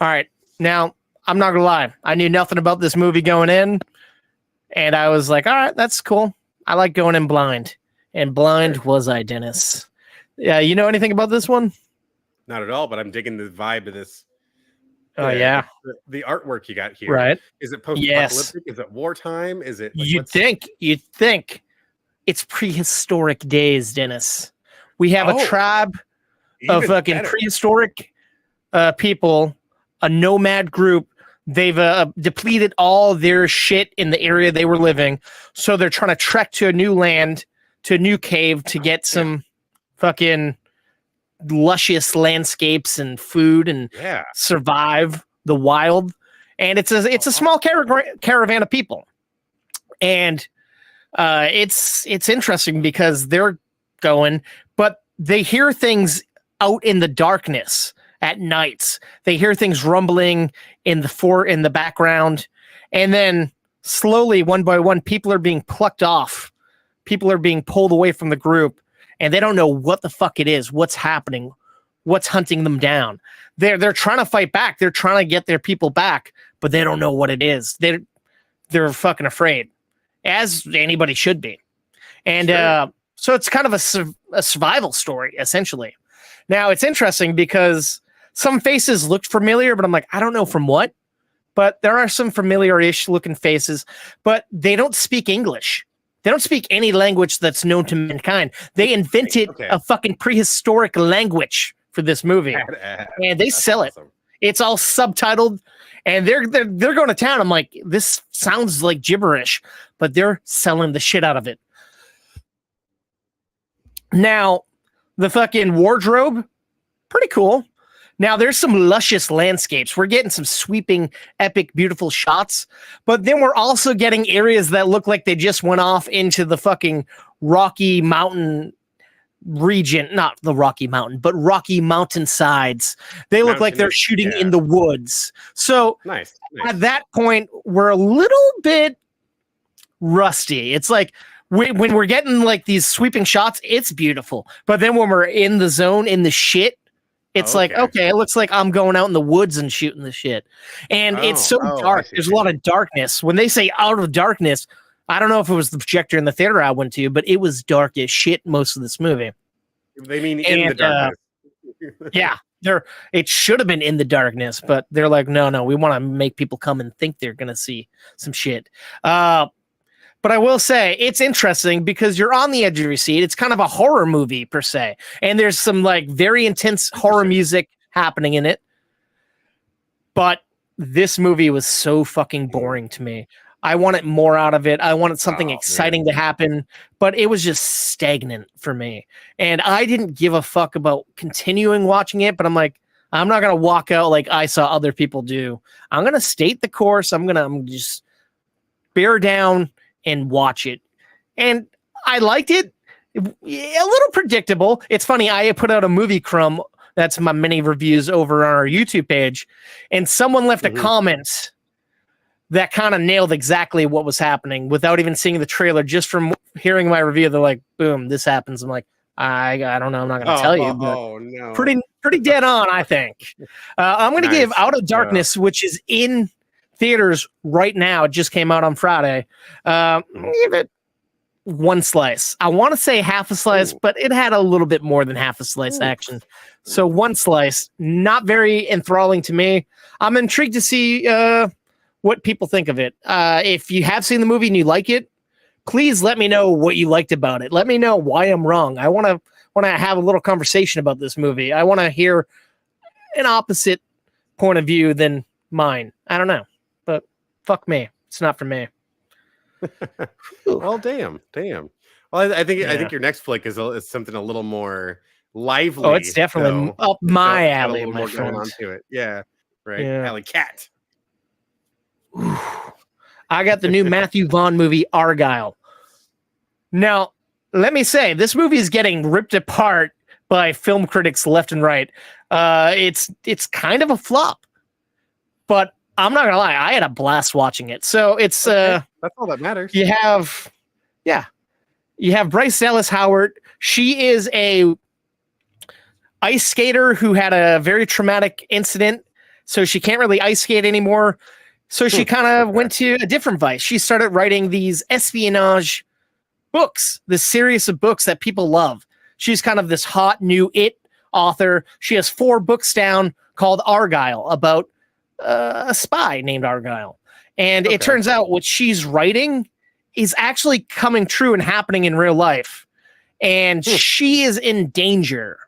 All right. Now, I'm not going to lie. I knew nothing about this movie going in, and I was like, all right, that's cool. I like going in blind. And blind was I, Dennis. Yeah, you know anything about this one? Not at all, but I'm digging the vibe of this. Oh, yeah. The artwork you got here. Right. Is it post-apocalyptic? Is it wartime? Is it? Like, you'd think it's prehistoric days, Dennis. We have a tribe of fucking prehistoric people, a nomad group. They've depleted all their shit in the area they were living. So they're trying to trek to a new land, to a new cave to get some fucking luscious landscapes and food and survive the wild. And it's a small caravan of people. And it's interesting because they're going, but they hear things out in the darkness at nights. They hear things rumbling in the background, and then slowly, one by one, people are being plucked off. People are being pulled away from the group, and they don't know what the fuck it is, what's happening, what's hunting them down. They're trying to fight back. They're trying to get their people back, but they don't know what it is. They're fucking afraid, as anybody should be. And sure. So it's kind of a survival story, essentially. Now, it's interesting because some faces looked familiar, but I'm like, I don't know from what. But there are some familiar-ish looking faces, but they don't speak English. They don't speak any language that's known to mankind. They invented a fucking prehistoric language for this movie, and they sell it. Awesome. It's all subtitled, and they're going to town. I'm like, this sounds like gibberish, but they're selling the shit out of it. Now, the fucking wardrobe, pretty cool. Now, there's some luscious landscapes. We're getting some sweeping, epic, beautiful shots. But then we're also getting areas that look like they just went off into the fucking Rocky Mountain region. Not the Rocky Mountain, but Rocky Mountain sides. They look like they're shooting in the woods. So nice. At that point, we're a little bit rusty. It's like when we're getting like these sweeping shots, it's beautiful. But then when we're in the zone, in the shit, it's like, okay, it looks like I'm going out in the woods and shooting the shit. And it's so dark. There's a lot of darkness. When they say out of darkness, I don't know if it was the projector in the theater I went to, but it was dark as shit most of this movie. They mean in the darkness. Yeah, it should have been in the darkness, but they're like, no, we want to make people come and think they're going to see some shit. But I will say it's interesting because you're on the edge of your seat. It's kind of a horror movie per se. And there's some like very intense horror music happening in it. But this movie was so fucking boring to me. I wanted more out of it. I wanted something exciting to happen, but it was just stagnant for me. And I didn't give a fuck about continuing watching it, but I'm like, I'm not going to walk out like I saw other people do. I'm going to state the course. I'm just bear down and watch it. And I liked it. A little predictable. It's funny, I put out a movie crumb, that's my mini reviews over on our YouTube page, and someone left a comment that kind of nailed exactly what was happening without even seeing the trailer. Just from hearing my review, they're like, boom, this happens. I'm like, I don't know, I'm not going to tell you, but pretty dead on, I think. I'm going to give Out of Darkness, which is in theaters right now. It just came out on Friday. Give it one slice. I want to say half a slice, but it had a little bit more than half a slice action. So one slice, not very enthralling to me. I'm intrigued to see what people think of it. If you have seen the movie and you like it, please let me know what you liked about it. Let me know why I'm wrong. I want to have a little conversation about this movie. I want to hear an opposite point of view than mine. I don't know. Fuck me. It's not for me. Well, damn. Well, I think your next flick is something a little more lively. Oh, it's definitely up my alley, my friend. Going on to it. Yeah, right. Yeah. Alley cat. I got the new Matthew Vaughn movie, Argylle. Now, let me say, this movie is getting ripped apart by film critics left and right. It's kind of a flop, but I'm not gonna lie, I had a blast watching it. So it's that's all that matters. You have Bryce Dallas Howard. She is a ice skater who had a very traumatic incident, so she can't really ice skate anymore. So she kind of went to a different vice. She started writing these espionage books, this series of books that people love. She's kind of this hot new author. She has 4 books down called Argylle about a spy named Argylle. And it turns out what she's writing is actually coming true and happening in real life. And she is in danger.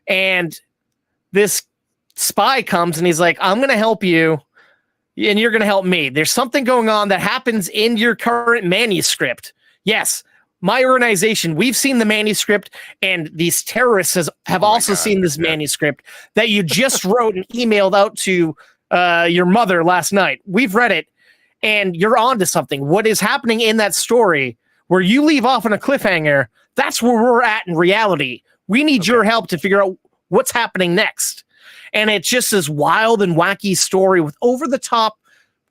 And this spy comes and he's like, I'm going to help you and you're going to help me. There's something going on that happens in your current manuscript. Yes, my organization, we've seen the manuscript, and these terrorists have also seen this manuscript that you just wrote and emailed out to your mother last night. We've read it, and you're on to something. What is happening in that story where you leave off on a cliffhanger, that's where we're at in reality. We need your help to figure out what's happening next. And it's just this wild and wacky story with over-the-top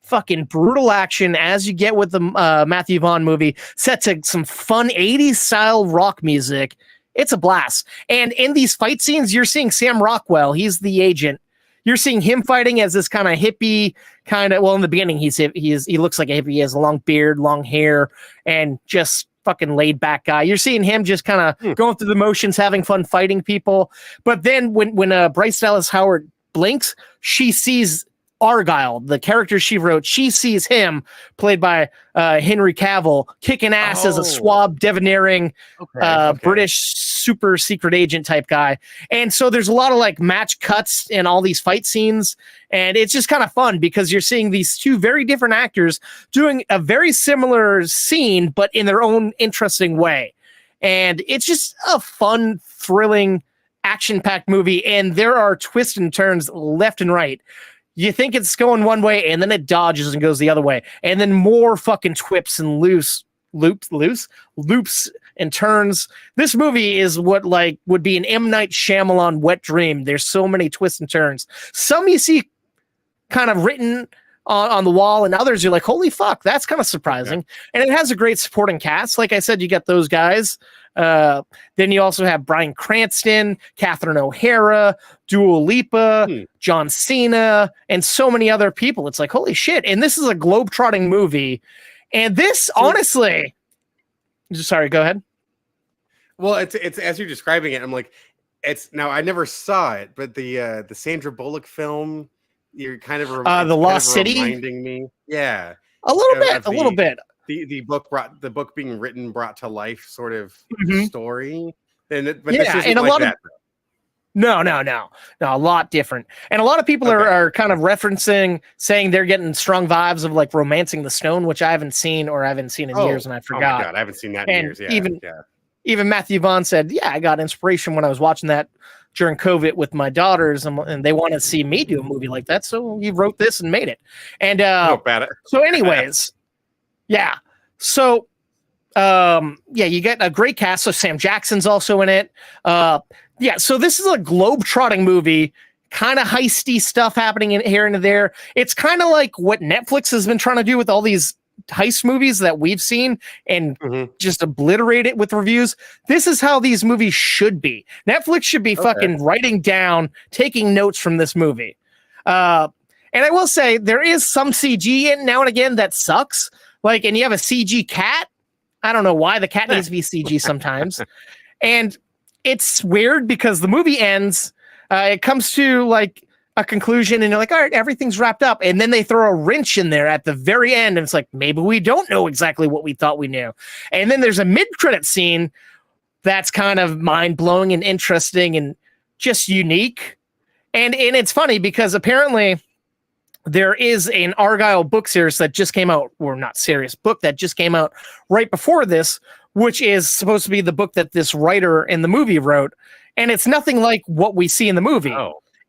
fucking brutal action as you get with the Matthew Vaughn movie, set to some fun 80s style rock music. It's a blast. And in these fight scenes, you're seeing Sam Rockwell. He's the agent. You're seeing him fighting as this kind of hippie well, in the beginning, he looks like a hippie. He has a long beard, long hair, and just fucking laid back guy. You're seeing him just kind of going through the motions, having fun fighting people. But then when Bryce Dallas Howard blinks, she sees Argylle, the character she wrote. She sees him, played by Henry Cavill, kicking ass as a suave, debonair British super secret agent type guy. And so there's a lot of like match cuts in all these fight scenes, and it's just kind of fun because you're seeing these two very different actors doing a very similar scene, but in their own interesting way. And it's just a fun, thrilling, action-packed movie, and there are twists and turns left and right. You think it's going one way, and then it dodges and goes the other way, and then more fucking twips and loops and turns. This movie is what like would be an M. Night Shyamalan wet dream. There's so many twists and turns. Some you see kind of written on the wall, and others you're like, holy fuck, that's kind of surprising. And it has a great supporting cast. Like I said, you got those guys. Then you also have Bryan Cranston, Catherine O'Hara, Dua Lipa, John Cena, and so many other people. It's like, holy shit. And this is a globe-trotting movie. And this, honestly... Sorry, go ahead. Well, it's as you're describing it, I'm like, now I never saw it, but the Sandra Bullock film, you're kind of The Lost City, reminding me, a little bit. The book being written brought to life sort of story, but this isn't and a like lot that. of no, a lot different. And a lot of people are kind of referencing, saying they're getting strong vibes of like Romancing the Stone, which I haven't seen in years, and I forgot. Oh my God, I haven't seen that in years. Yeah, even Matthew Vaughn said, I got inspiration when I was watching that during COVID with my daughters, and they want to see me do a movie like that, so he wrote this and made it. And so anyways, so you get a great cast. So Sam Jackson's also in it. So this is a globe-trotting movie, kind of heisty stuff happening in here and there. It's kind of like what Netflix has been trying to do with all these heist movies that we've seen and just obliterate it with reviews. This is how these movies should be. Netflix should be fucking writing down, taking notes from this movie. And I will say there is some CG in now and again that sucks. Like, and you have a CG cat. I don't know why the cat needs to be CG sometimes. And it's weird because the movie ends, it comes to like a conclusion, and you're like, all right, everything's wrapped up. And then they throw a wrench in there at the very end, and it's like, maybe we don't know exactly what we thought we knew. And then there's a mid-credit scene that's kind of mind-blowing and interesting and just unique. And it's funny because apparently there is an Argylle book series that just came out, or not series, book that just came out right before this, which is supposed to be the book that this writer in the movie wrote. And it's nothing like what we see in the movie.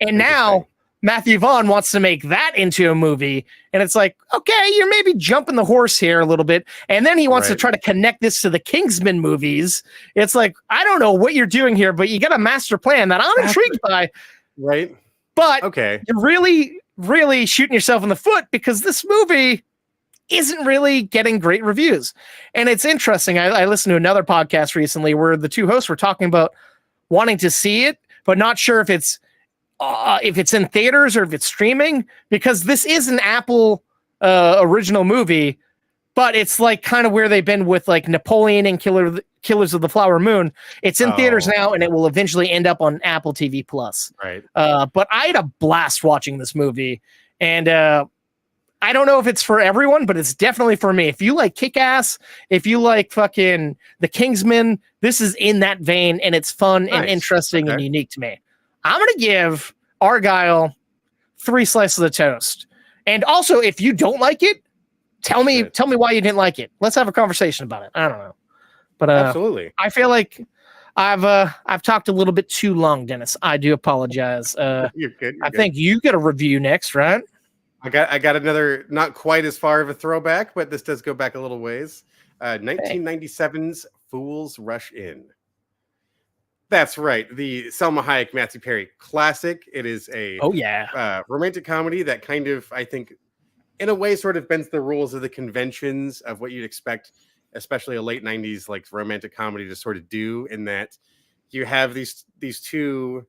And now Matthew Vaughn wants to make that into a movie. And it's like, okay, you're maybe jumping the horse here a little bit. And then he wants to try to connect this to the Kingsman movies. It's like, I don't know what you're doing here, but you got a master plan that I'm intrigued by. Right. But you're really, really shooting yourself in the foot because this movie isn't really getting great reviews. And it's interesting. I listened to another podcast recently where the two hosts were talking about wanting to see it, but not sure if it's in theaters or if it's streaming, because this is an Apple original movie, but it's like kind of where they've been with like Napoleon and Killers of the Flower Moon. It's in theaters now, and it will eventually end up on Apple TV Plus. Right. But I had a blast watching this movie, and I don't know if it's for everyone, but it's definitely for me. If you like Kick-Ass, if you like fucking The Kingsman, this is in that vein, and it's fun and interesting and unique to me. I'm going to give Argylle 3 slices of toast. And also, if you don't like it, tell me why you didn't like it. Let's have a conversation about it. I don't know. But absolutely. I feel like I've talked a little bit too long, Dennis. I do apologize. You're good. I think you get a review next, right? I got another, not quite as far of a throwback, but this does go back a little ways. 1997's Fools Rush In. That's right. The Selma Hayek, Matthew Perry classic. It is a romantic comedy that kind of, I think, in a way, sort of bends the rules of the conventions of what you'd expect, especially a late 90s like romantic comedy to sort of do, in that you have these two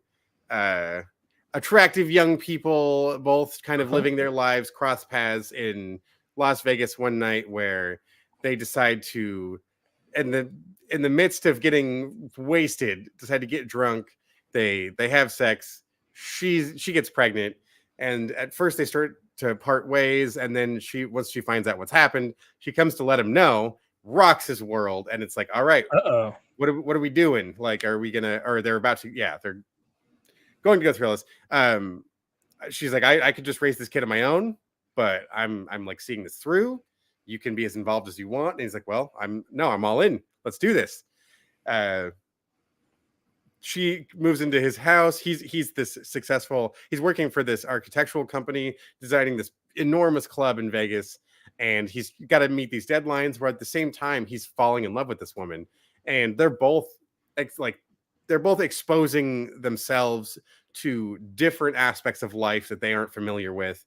attractive young people both kind of living their lives, cross paths in Las Vegas one night, where they decide to, in the midst of getting wasted, decide to get drunk. They have sex. She gets pregnant, and at first they start to part ways, and then once she finds out what's happened, she comes to let him know, rocks his world, and it's like, all right, what are we doing? Like, are we gonna? Or they're about to? Yeah, they're going to go through all this. She's like, I could just raise this kid on my own, but I'm like seeing this through. You can be as involved as you want. And he's like, well, I'm all in. Let's do this. She moves into his house. He's this successful. He's working for this architectural company, designing this enormous club in Vegas, and he's got to meet these deadlines. Where at the same time, he's falling in love with this woman, and they're both exposing themselves to different aspects of life that they aren't familiar with.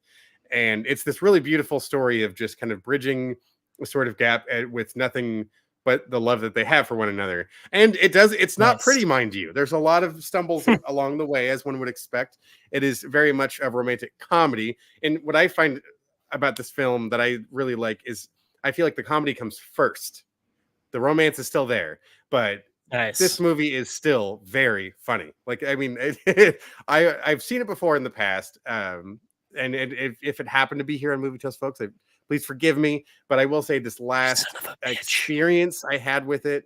And it's this really beautiful story of just kind of bridging a sort of gap with nothing but the love that they have for one another. And it's not pretty, mind you. There's a lot of stumbles along the way, as one would expect. It is very much a romantic comedy. And what I find about this film that I really like is I feel like the comedy comes first. The romance is still there, but this movie is still very funny. Like, I mean, I've seen it before in the past. And if it happened to be here on Movie Toast, folks, please forgive me. But I will say this last experience I had with it,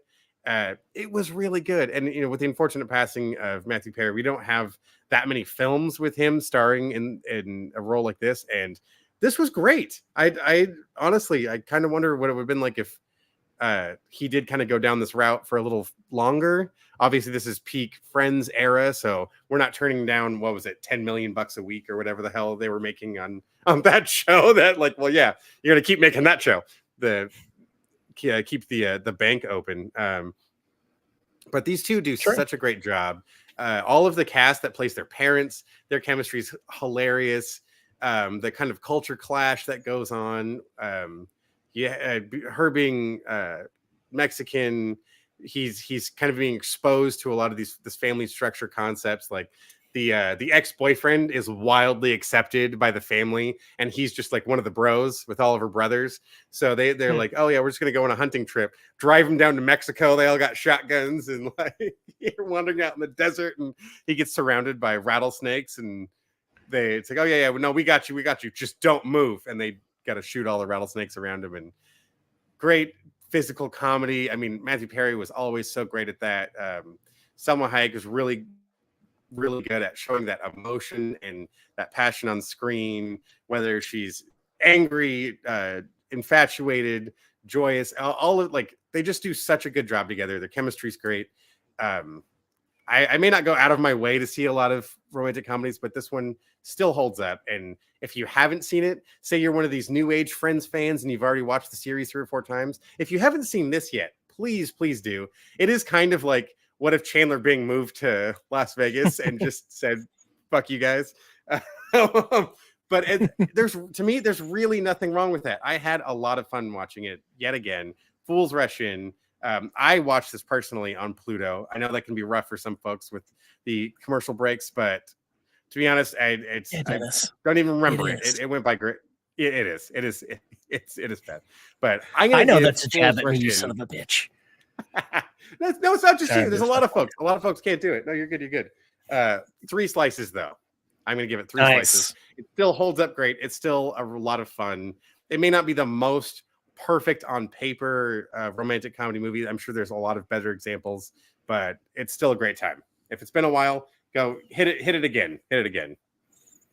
it was really good. And, with the unfortunate passing of Matthew Perry, we don't have that many films with him starring in a role like this. And this was great. I honestly, I kind of wonder what it would have been like if he did kind of go down this route for a little longer. Obviously, this is peak Friends era, so we're not turning down, what was it, $10 million a week or whatever the hell they were making on that show. That, like, well, yeah, you're gonna keep making that show. Keep the bank open. But these two do such a great job. All of the cast that plays their parents, their chemistry is hilarious. The kind of culture clash that goes on. Her being Mexican, he's kind of being exposed to a lot of this family structure concepts. Like the ex-boyfriend is wildly accepted by the family, and he's just like one of the bros with all of her brothers. So they're like, oh yeah, we're just gonna go on a hunting trip, drive him down to Mexico. They all got shotguns, and like you're wandering out in the desert, and he gets surrounded by rattlesnakes, and it's like, oh yeah, no, we got you, just don't move. And they got to shoot all the rattlesnakes around him. And great physical comedy. I mean, Matthew Perry was always so great at that. Selma Hayek is really, really good at showing that emotion and that passion on screen, whether she's angry, infatuated, joyous, all of, like, they just do such a good job together. Their chemistry's great. I may not go out of my way to see a lot of romantic comedies, but this one still holds up. And if you haven't seen it, say you're one of these new age Friends fans and you've already watched the series 3 or 4 times. If you haven't seen this yet, please do. It is kind of like, what if Chandler Bing moved to Las Vegas and just said, fuck you guys? But there's really nothing wrong with that. I had a lot of fun watching it yet again. Fools Rush In. I watched this personally on Pluto. I know that can be rough for some folks with the commercial breaks, but to be honest, I don't even remember it. It went by great. It is bad. But I know that's a jab at me, you son of a bitch. No, it's not just you. There's a lot of folks. A lot of folks can't do it. No, you're good. You're good. 3 slices though. I'm going to give it 3 slices. It still holds up great. It's still a lot of fun. It may not be the most perfect on paper romantic comedy movie. I'm sure there's a lot of better examples, but it's still a great time. If it's been a while, go hit it again.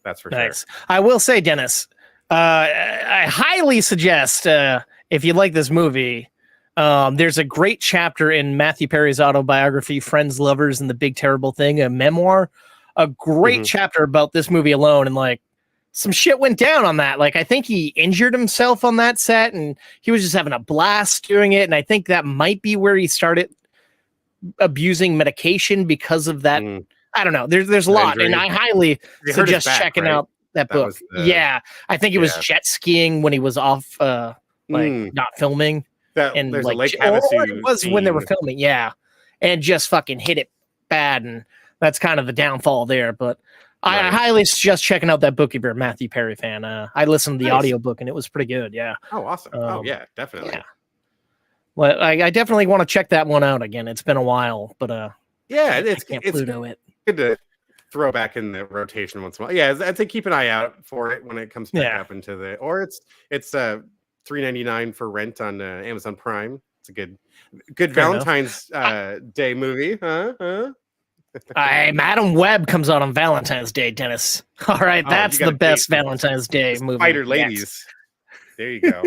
That's for sure. I will say, Dennis, I highly suggest if you like this movie, there's a great chapter in Matthew Perry's autobiography, Friends, Lovers, and the Big Terrible Thing, a memoir. A great chapter about this movie alone, and like some shit went down on that. Like, I think he injured himself on that set, and he was just having a blast doing it. And I think that might be where he started abusing medication because of that. I don't know. There's a lot, and I highly suggest checking out that book. I think it was jet skiing when he was off, not filming. And there's like, a Lake or Havasu it was when they were filming, and just fucking hit it bad, and that's kind of the downfall there. But I highly suggest checking out that book if you're a Matthew Perry fan. I listened to the audiobook and it was pretty good. Yeah. Oh, awesome. Definitely. Yeah. Well, I definitely want to check that one out again. It's been a while, but it's Pluto it. Good to throw back in the rotation once in a while. Yeah, I'd say keep an eye out for it when it comes back up into the, or it's $3.99 for rent on Amazon Prime. It's a good Valentine's Day movie, huh? Madam Web comes out on Valentine's Day, Dennis. All right, that's the best Valentine's Day movie. Spider Ladies. There you go.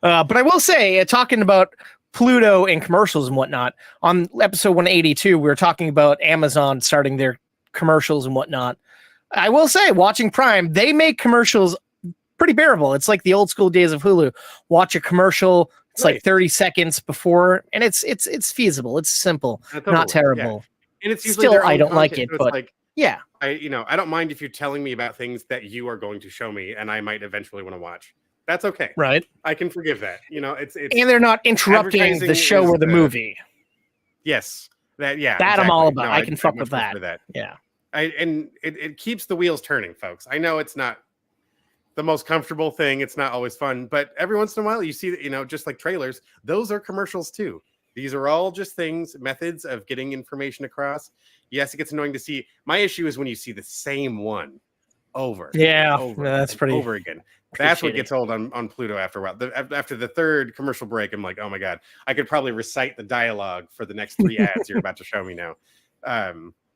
But I will say, talking about Pluto and commercials and whatnot, on episode 182, we were talking about Amazon starting their commercials and whatnot. I will say, watching Prime, they make commercials pretty bearable. It's like the old school days of Hulu. Watch a commercial. It's like 30 seconds before, and it's feasible. It's simple, not terrible. Yeah. And it's usually still I don't like it, but like, I don't mind if you're telling me about things that you are going to show me, and I might eventually want to watch. That's okay, right? I can forgive that. It's and they're not interrupting the show or the movie. Yes, that I'm all about. I can fuck with that. Yeah, and it keeps the wheels turning, folks. I know it's not the most comfortable thing. It's not always fun, but every once in a while you see that, just like trailers, those are commercials too. These are all just methods of getting information across. Yes, it gets annoying to see. My issue is when you see the same one over. That's pretty over again. That's what gets old on Pluto after a while. After the third commercial break, I'm like, oh my God, I could probably recite the dialogue for the next 3 ads you're about to show me now.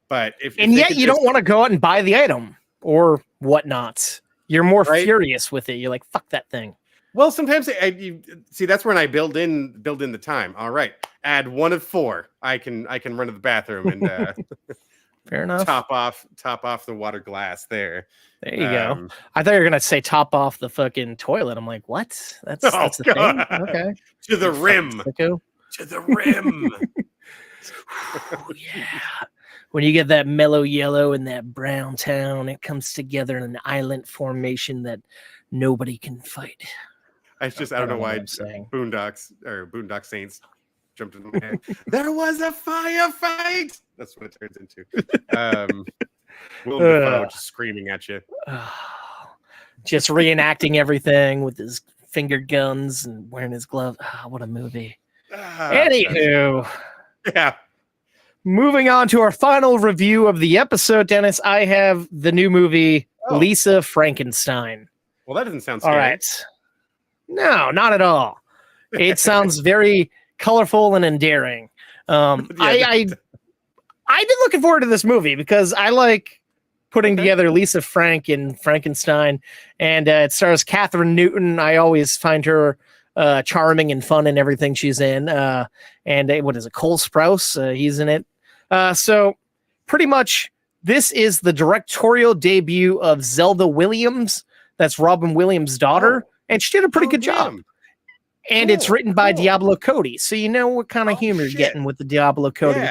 But yet you don't want to go out and buy the item or whatnot. You're more furious with it. You're like, fuck that thing. Well, sometimes you see that's when I build in the time. All right, add 1 of 4. I can run to the bathroom and fair enough. Top off the water glass there. There you go. I thought you were gonna say top off the fucking toilet. I'm like, what? That's the thing. Okay. To the rim. To the rim. Yeah. When you get that mellow yellow and that brown town, it comes together in an island formation that nobody can fight. I don't know why Boondock Saints jumped into my head. There was a firefight. That's what it turns into. Willem Dafoe just screaming at you. Just reenacting everything with his fingered guns and wearing his gloves. What a movie. Anywho. Yeah. Moving on to our final review of the episode, Dennis, I have the new movie, Lisa Frankenstein. Well, that doesn't sound scary. All right. No, not at all. It sounds very colorful and endearing. I've been looking forward to this movie because I like putting together Lisa Frank and Frankenstein, and it stars Catherine Newton. I always find her charming and fun in everything she's in. And what is it? Cole Sprouse? He's in it. So pretty much this is the directorial debut of Zelda Williams. That's Robin Williams' daughter. And she did a pretty good job. And it's written by Diablo Cody. So you know what kind of humor you're getting with the Diablo Cody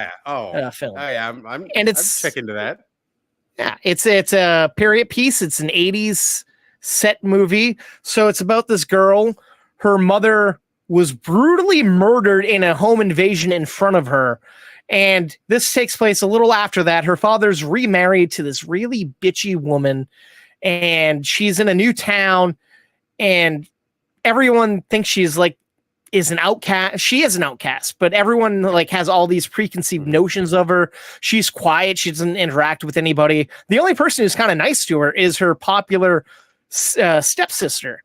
film. I'm checking into that. Yeah, it's a period piece. It's an 80s set movie. So it's about this girl. Her mother was brutally murdered in a home invasion in front of her. And this takes place a little after that. Her father's remarried to this really bitchy woman. And she's in a new town. And everyone thinks she's is an outcast. She is an outcast, but everyone has all these preconceived notions of her. She's quiet. She doesn't interact with anybody. The only person who's kind of nice to her is her popular stepsister.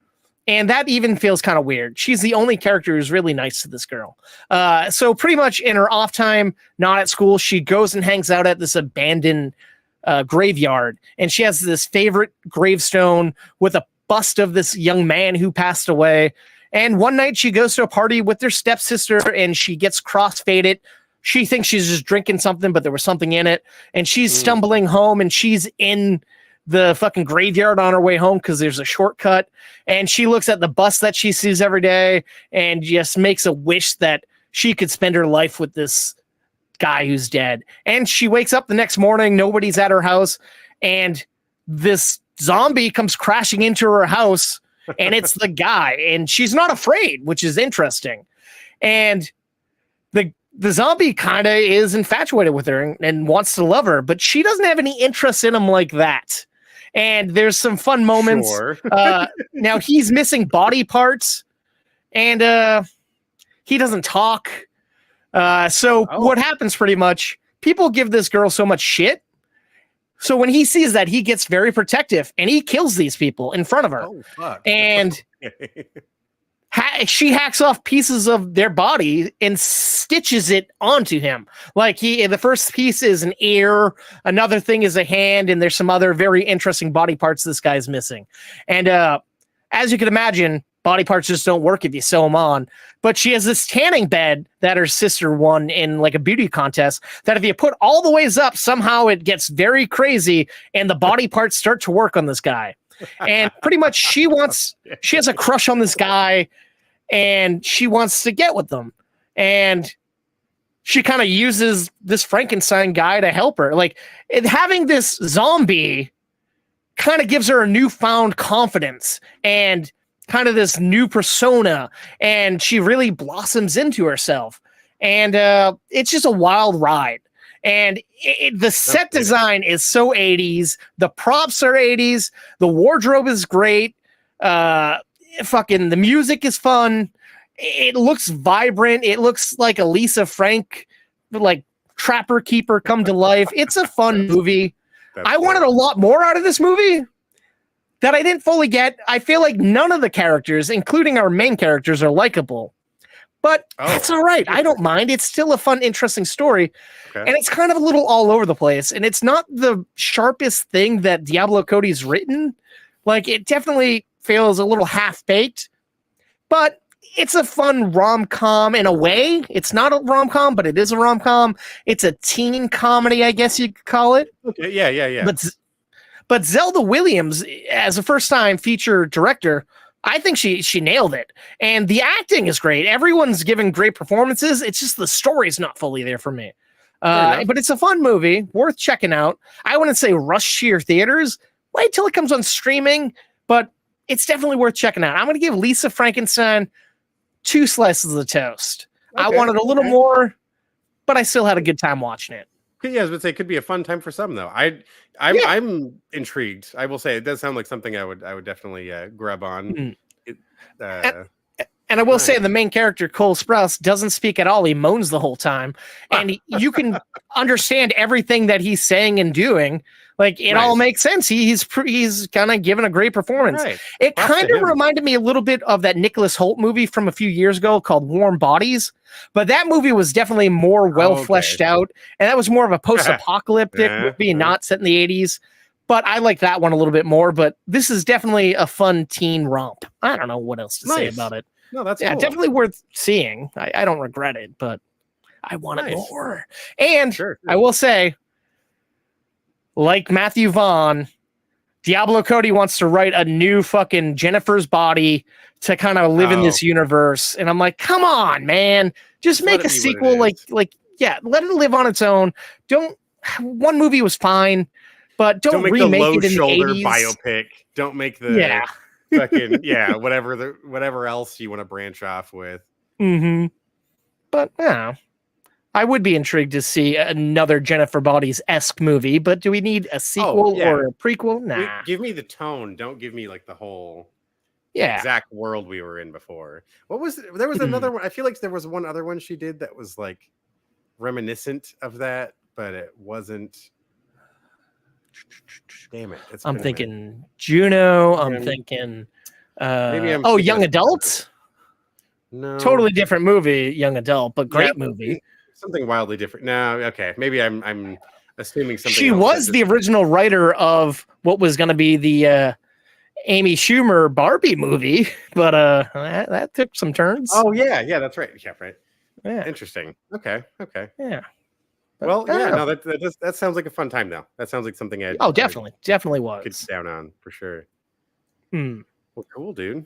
And that even feels kind of weird. She's the only character who's really nice to this girl. So pretty much in her off time, not at school, she goes and hangs out at this abandoned graveyard. And she has this favorite gravestone with a bust of this young man who passed away. And one night she goes to a party with her stepsister and she gets crossfaded. She thinks she's just drinking something, but there was something in it. And she's stumbling home and she's in the fucking graveyard on her way home because there's a shortcut. And she looks at the bus that she sees every day and just makes a wish that she could spend her life with this guy who's dead. And she wakes up the next morning, nobody's at her house, and this zombie comes crashing into her house, and it's the guy, and she's not afraid, which is interesting. And the zombie kind of is infatuated with her and wants to love her, but she doesn't have any interest in him like that. And there's some fun moments. Sure. Now he's missing body parts, and he doesn't talk. So what happens pretty much, people give this girl so much shit. So when he sees that, he gets very protective, and he kills these people in front of her. Oh, fuck. And she hacks off pieces of their body and stitches it onto him. Like the first piece is an ear, another thing is a hand, and there's some other very interesting body parts this guy's missing. And as you can imagine, body parts just don't work if you sew them on. But she has this tanning bed that her sister won in like a beauty contest that if you put all the ways up, somehow it gets very crazy and the body parts start to work on this guy. And pretty much she has a crush on this guy, and she wants to get with them. And she kind of uses this Frankenstein guy to help her. Like, having this zombie kind of gives her a newfound confidence and kind of this new persona, and she really blossoms into herself. And it's just a wild ride. And the set design is so 80s. The props are 80s. The wardrobe is great. The music is fun. It looks vibrant. It looks like a Lisa Frank, like Trapper Keeper come to life. It's a fun movie. I wanted a lot more out of this movie that I didn't fully get. I feel like none of the characters, including our main characters, are likable. But that's all right. I don't mind. It's still a fun, interesting story. Okay. And it's kind of a little all over the place. And it's not the sharpest thing that Diablo Cody's written. Like, it definitely feels a little half-baked. But it's a fun rom-com in a way. It's not a rom-com, but it is a rom-com. It's a teen comedy, I guess you could call it. Okay, yeah. But Zelda Williams, as a first-time feature director, I think she nailed it. And the acting is great. Everyone's giving great performances. It's just the story's not fully there for me. But it's a fun movie, worth checking out. I wouldn't say rush to your theaters. Wait till it comes on streaming, but it's definitely worth checking out. I'm going to give Lisa Frankenstein 2 slices of toast. Okay, I wanted a little more, but I still had a good time watching it. Yeah, I was going to say it could be a fun time for some though. I'm intrigued. I will say it does sound like something I would definitely grab on. And I will say the main character, Cole Sprouse, doesn't speak at all. He moans the whole time. And you can understand everything that he's saying and doing. Like, it all makes sense. He's kind of given a great performance. Right. It kind of reminded me a little bit of that Nicholas Hoult movie from a few years ago called Warm Bodies. But that movie was definitely more fleshed out. And that was more of a post-apocalyptic movie, not set in the 80s. But I like that one a little bit more. But this is definitely a fun teen romp. I don't know what else to say about it. No, that's cool. Definitely worth seeing. I don't regret it, but I want it more. And I will say, like Matthew Vaughn, Diablo Cody wants to write a new fucking Jennifer's Body to kind of live in this universe. And I'm like, come on, man. Just make a sequel. Let it live on its own. One movie was fine, but don't make remake the low it in shoulder the 80s. Biopic. Don't make the fucking whatever else you want to branch off with. Mm-hmm. But I would be intrigued to see another Jennifer Bodies-esque movie, but do we need a sequel or a prequel? Nah. Give me the tone. Don't give me like the whole exact world we were in before. What was it? There was another one. I feel like there was one other one she did that was like reminiscent of that, but it wasn't. Damn it. I'm thinking Juno. I'm thinking Young Adult? No. Totally different movie, Young Adult, but great movie. Something wildly different. No, okay. Maybe I'm assuming something. She was the original writer of what was going to be the Amy Schumer Barbie movie, but that took some turns. Oh yeah, that's right. Yeah, right. Yeah. Interesting. Okay. Yeah. Well, no, that sounds like a fun time though. That sounds like something definitely was. Could sit down on for sure. Well, cool, dude.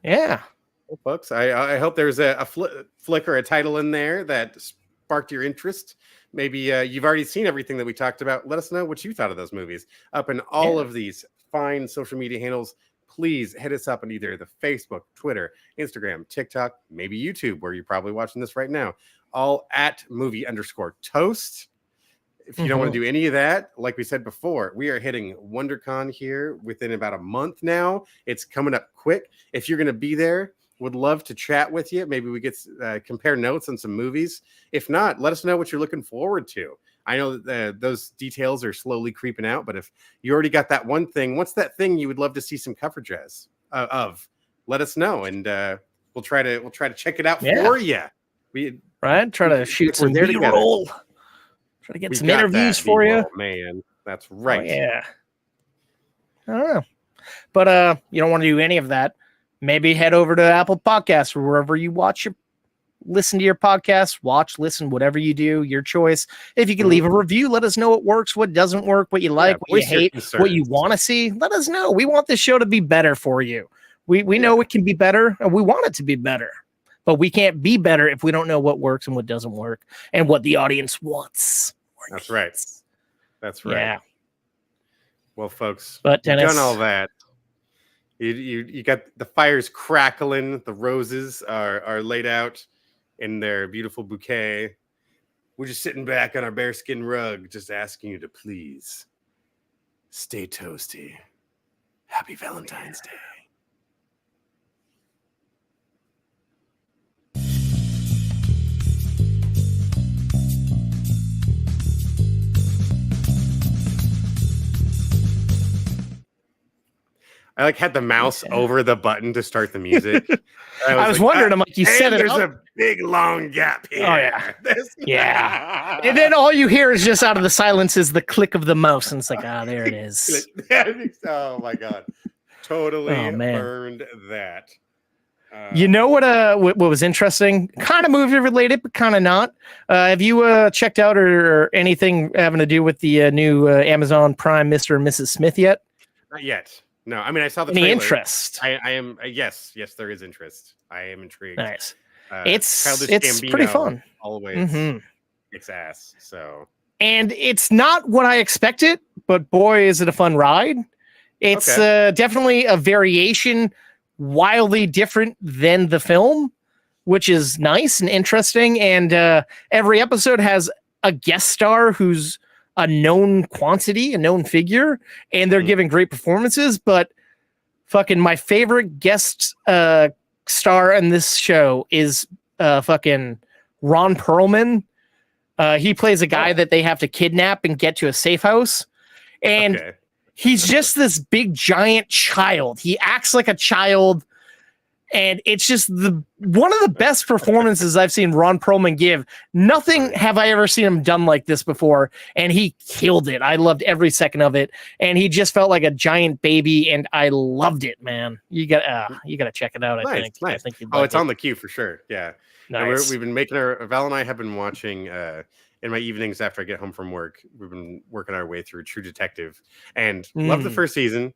Yeah. Well, folks, I hope there's a flick or a title in there that sparked your interest. Maybe you've already seen everything that we talked about. Let us know what you thought of those movies. Up in all of these fine social media handles, please hit us up on either the Facebook, Twitter, Instagram, TikTok, maybe YouTube, where you're probably watching this right now. All at movie_toast. If you don't want to do any of that, like we said before, we are hitting WonderCon here within about a month now. It's coming up quick. If you're going to be there, would love to chat with you. Maybe we get compare notes on some movies. If not, let us know what you're looking forward to. I know that those details are slowly creeping out, but if you already got that one thing, what's that thing you would love to see some coverage of? Let us know, and we'll try to check it out for you. Try to shoot some B-roll. Try to get some interviews for you. Man, that's right. Oh, yeah. I don't know. But you don't want to do any of that. Maybe head over to Apple Podcasts or wherever you listen to your podcast, listen, whatever you do, your choice. If you can leave a review, let us know what works, what doesn't work, what you like, what you hate, what you want to see. Let us know. We want this show to be better for you. We know it can be better, and we want it to be better. But we can't be better if we don't know what works and what doesn't work and what the audience wants. That's right. That's right. Yeah. Well, folks, but you've done all that. You got the fires crackling. The roses are laid out in their beautiful bouquet. We're just sitting back on our bearskin rug, just asking you to please stay toasty. Happy Valentine's Day. I had the mouse over the button to start the music. I was wondering, I'm like, you said it. There's a big long gap here. Oh yeah. And then all you hear is just out of the silence is the click of the mouse, and it's like, there it is. Oh my god, totally burned that. You know what was interesting? Kind of movie related, but kind of not. Have you checked out or anything having to do with the new Amazon Prime Mr. and Mrs. Smith yet? Not yet. No, I mean, I saw the Any trailer. interest? I am yes, there is interest. I am intrigued. Nice. It's Gambino pretty fun. Always kicks ass. So, and it's not what I expected, but boy, is it a fun ride. It's definitely a variation, wildly different than the film, which is nice and interesting. And every episode has a guest star who's a known quantity, a known figure, and they're giving great performances. But fucking my favorite guest star in this show is fucking Ron Perlman. He plays a guy that they have to kidnap and get to a safe house. And he's just this big giant child. He acts like a child. And it's just one of the best performances I've seen Ron Perlman give. Nothing have I ever seen him done like this before, and he killed it. I loved every second of it, and he just felt like a giant baby, and I loved it, man. You got to check it out. Nice. I think you'd it's like on the queue for sure. Yeah, nice. We've been making Val and I have been watching in my evenings after I get home from work. We've been working our way through True Detective, and love the first season.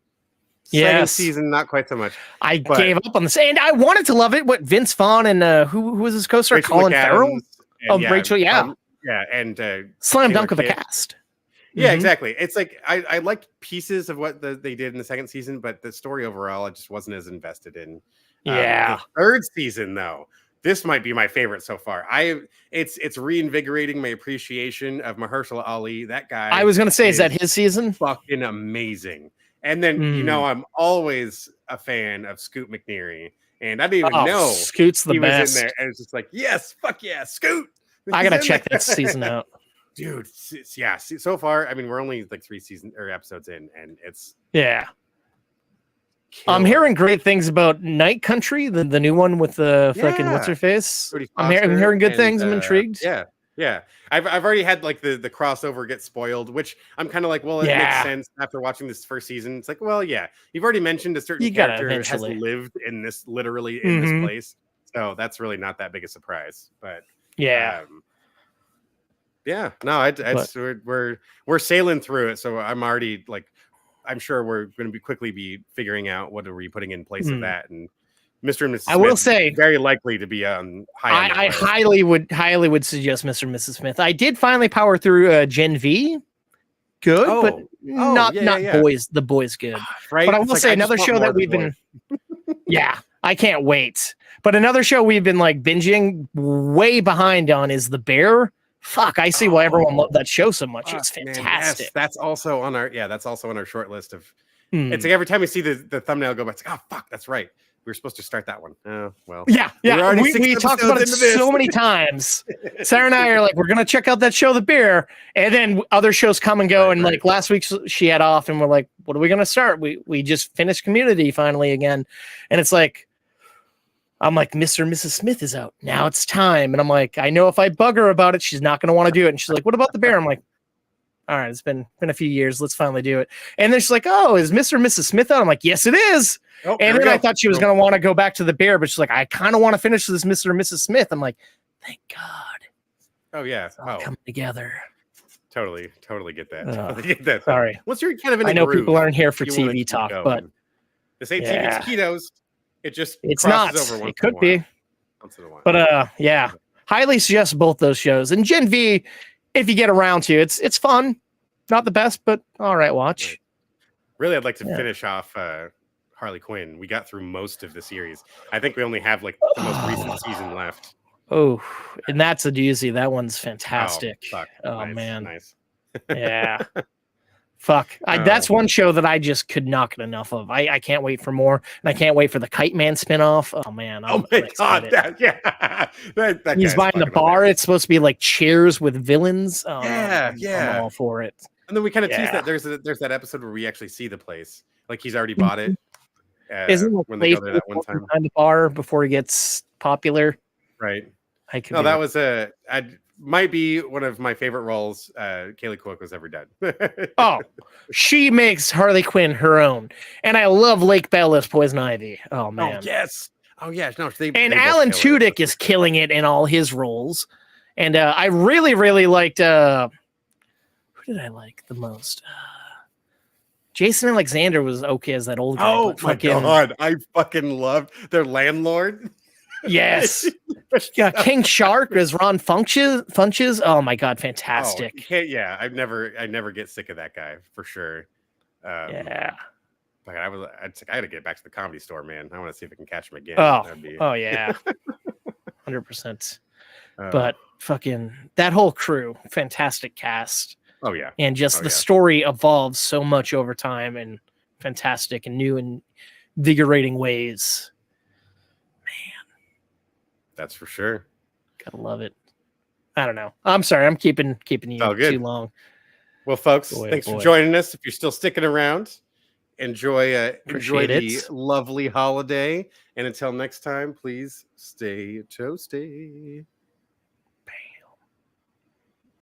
Second season, not quite so much. I gave up on this, and I wanted to love it. What Vince Vaughn and who was his co-star? Colin Farrell. Rachel, and slam dunk of a cast. Yeah, exactly. It's like I liked pieces of what they did in the second season, but the story overall I just wasn't as invested in. The third season, though, this might be my favorite so far. It's reinvigorating my appreciation of Mahershala Ali. That guy. I was going to say, is that his season? Fucking amazing. And then, I'm always a fan of Scoot McNairy. And I didn't even know Scoot's the best. Was in there. And it's just like, yes, fuck yeah, Scoot. I got to check that season out. Dude, yeah. So far, I mean, we're only like 3 episodes in, and it's... Yeah. I'm hearing great things about Night Country, the new one with the fucking what's-her-face. I'm hearing good things. I'm intrigued. Yeah. I've already had like the crossover get spoiled, which I'm kind of like, well, it makes sense after watching this first season. It's like, well, yeah, you've already mentioned a certain character has lived in this, literally in this place, so that's really not that big a surprise. But we're sailing through it, so I'm already like, I'm sure we're going to quickly be figuring out what are we putting in place of that, and Mr. and Mrs. I will Smith say, very likely to be on high. I highly would suggest Mr. and Mrs. Smith. I did finally power through Gen V. Good, but not boys. The boys good. Right. But I will say another show that we've been. Yeah, I can't wait. But another show we've been like binging way behind on is The Bear. Fuck, I see why everyone loved that show so much. It's fantastic. Man, yes, that's also on our short list of. It's like every time we see the thumbnail go back, it's like, oh fuck, that's right. We were supposed to start that one. Oh well. Yeah. We talked about it so many times. Sarah and I are like, we're gonna check out that show, The Bear, and then other shows come and go. And like last week, she had off, and we're like, what are we gonna start? We just finished Community finally again, and it's like. I'm like, Mr. and Mrs. Smith is out. Now it's time. And I'm like, I know if I bug her about it, she's not going to want to do it. And she's like, what about The Bear? I'm like, all right, it's been a few years. Let's finally do it. And then she's like, oh, is Mr. and Mrs. Smith out? I'm like, yes, it is. Oh, and then I thought she was going to want to go back to The Bear, but she's like, I kind of want to finish this Mr. and Mrs. Smith. I'm like, thank God. Oh, yeah. It's all coming together. Totally get that. Totally get that. Sorry. Once you're kind of in I know people aren't here for TV talk, but this ain't TV taquitos. It's not. Over it could be. Once in a while. But yeah. Highly suggest both those shows. And Gen V, if you get around to it's fun. Not the best, but all right, watch. Really, I'd like to finish off Harley Quinn. We got through most of the series. I think we only have like the most recent season left. Oh, and that's a doozy. That one's fantastic. Nice, man. Nice. Yeah. Fuck. That's one show that I just could not get enough of. I can't wait for more. And I can't wait for the Kite Man spinoff. Oh, man. I'm God. That he's buying the bar. It's supposed to be like Cheers with villains. Oh, yeah. I'm all for it. And then we kind of tease that. There's that episode where we actually see the place. Like he's already bought it. Isn't when they go there that one time behind the bar before he gets popular? Right. That was might be one of my favorite roles Kaylee Cuoco's ever done. She makes Harley Quinn her own, and I love Lake Bell as Poison Ivy. Oh man, oh yes, no. And Alan Tudyk is killing it in all his roles, and I really liked. Who did I like the most? Jason Alexander was okay as that old guy. Oh my god, I fucking loved their landlord. Yes. King Shark is Ron Funches. Oh my god, fantastic. I never get sick of that guy for sure. Yeah. Like I gotta get back to the Comedy Store, man. I want to see if I can catch him again. Oh yeah. 100%. But fucking that whole crew, fantastic cast. Oh yeah. And just the story evolves so much over time and fantastic and new and invigorating ways. That's for sure. Gotta love it. I don't know. I'm sorry. I'm keeping you too long. Well, folks, thanks for joining us. If you're still sticking around, enjoy the lovely holiday. And until next time, please stay toasty.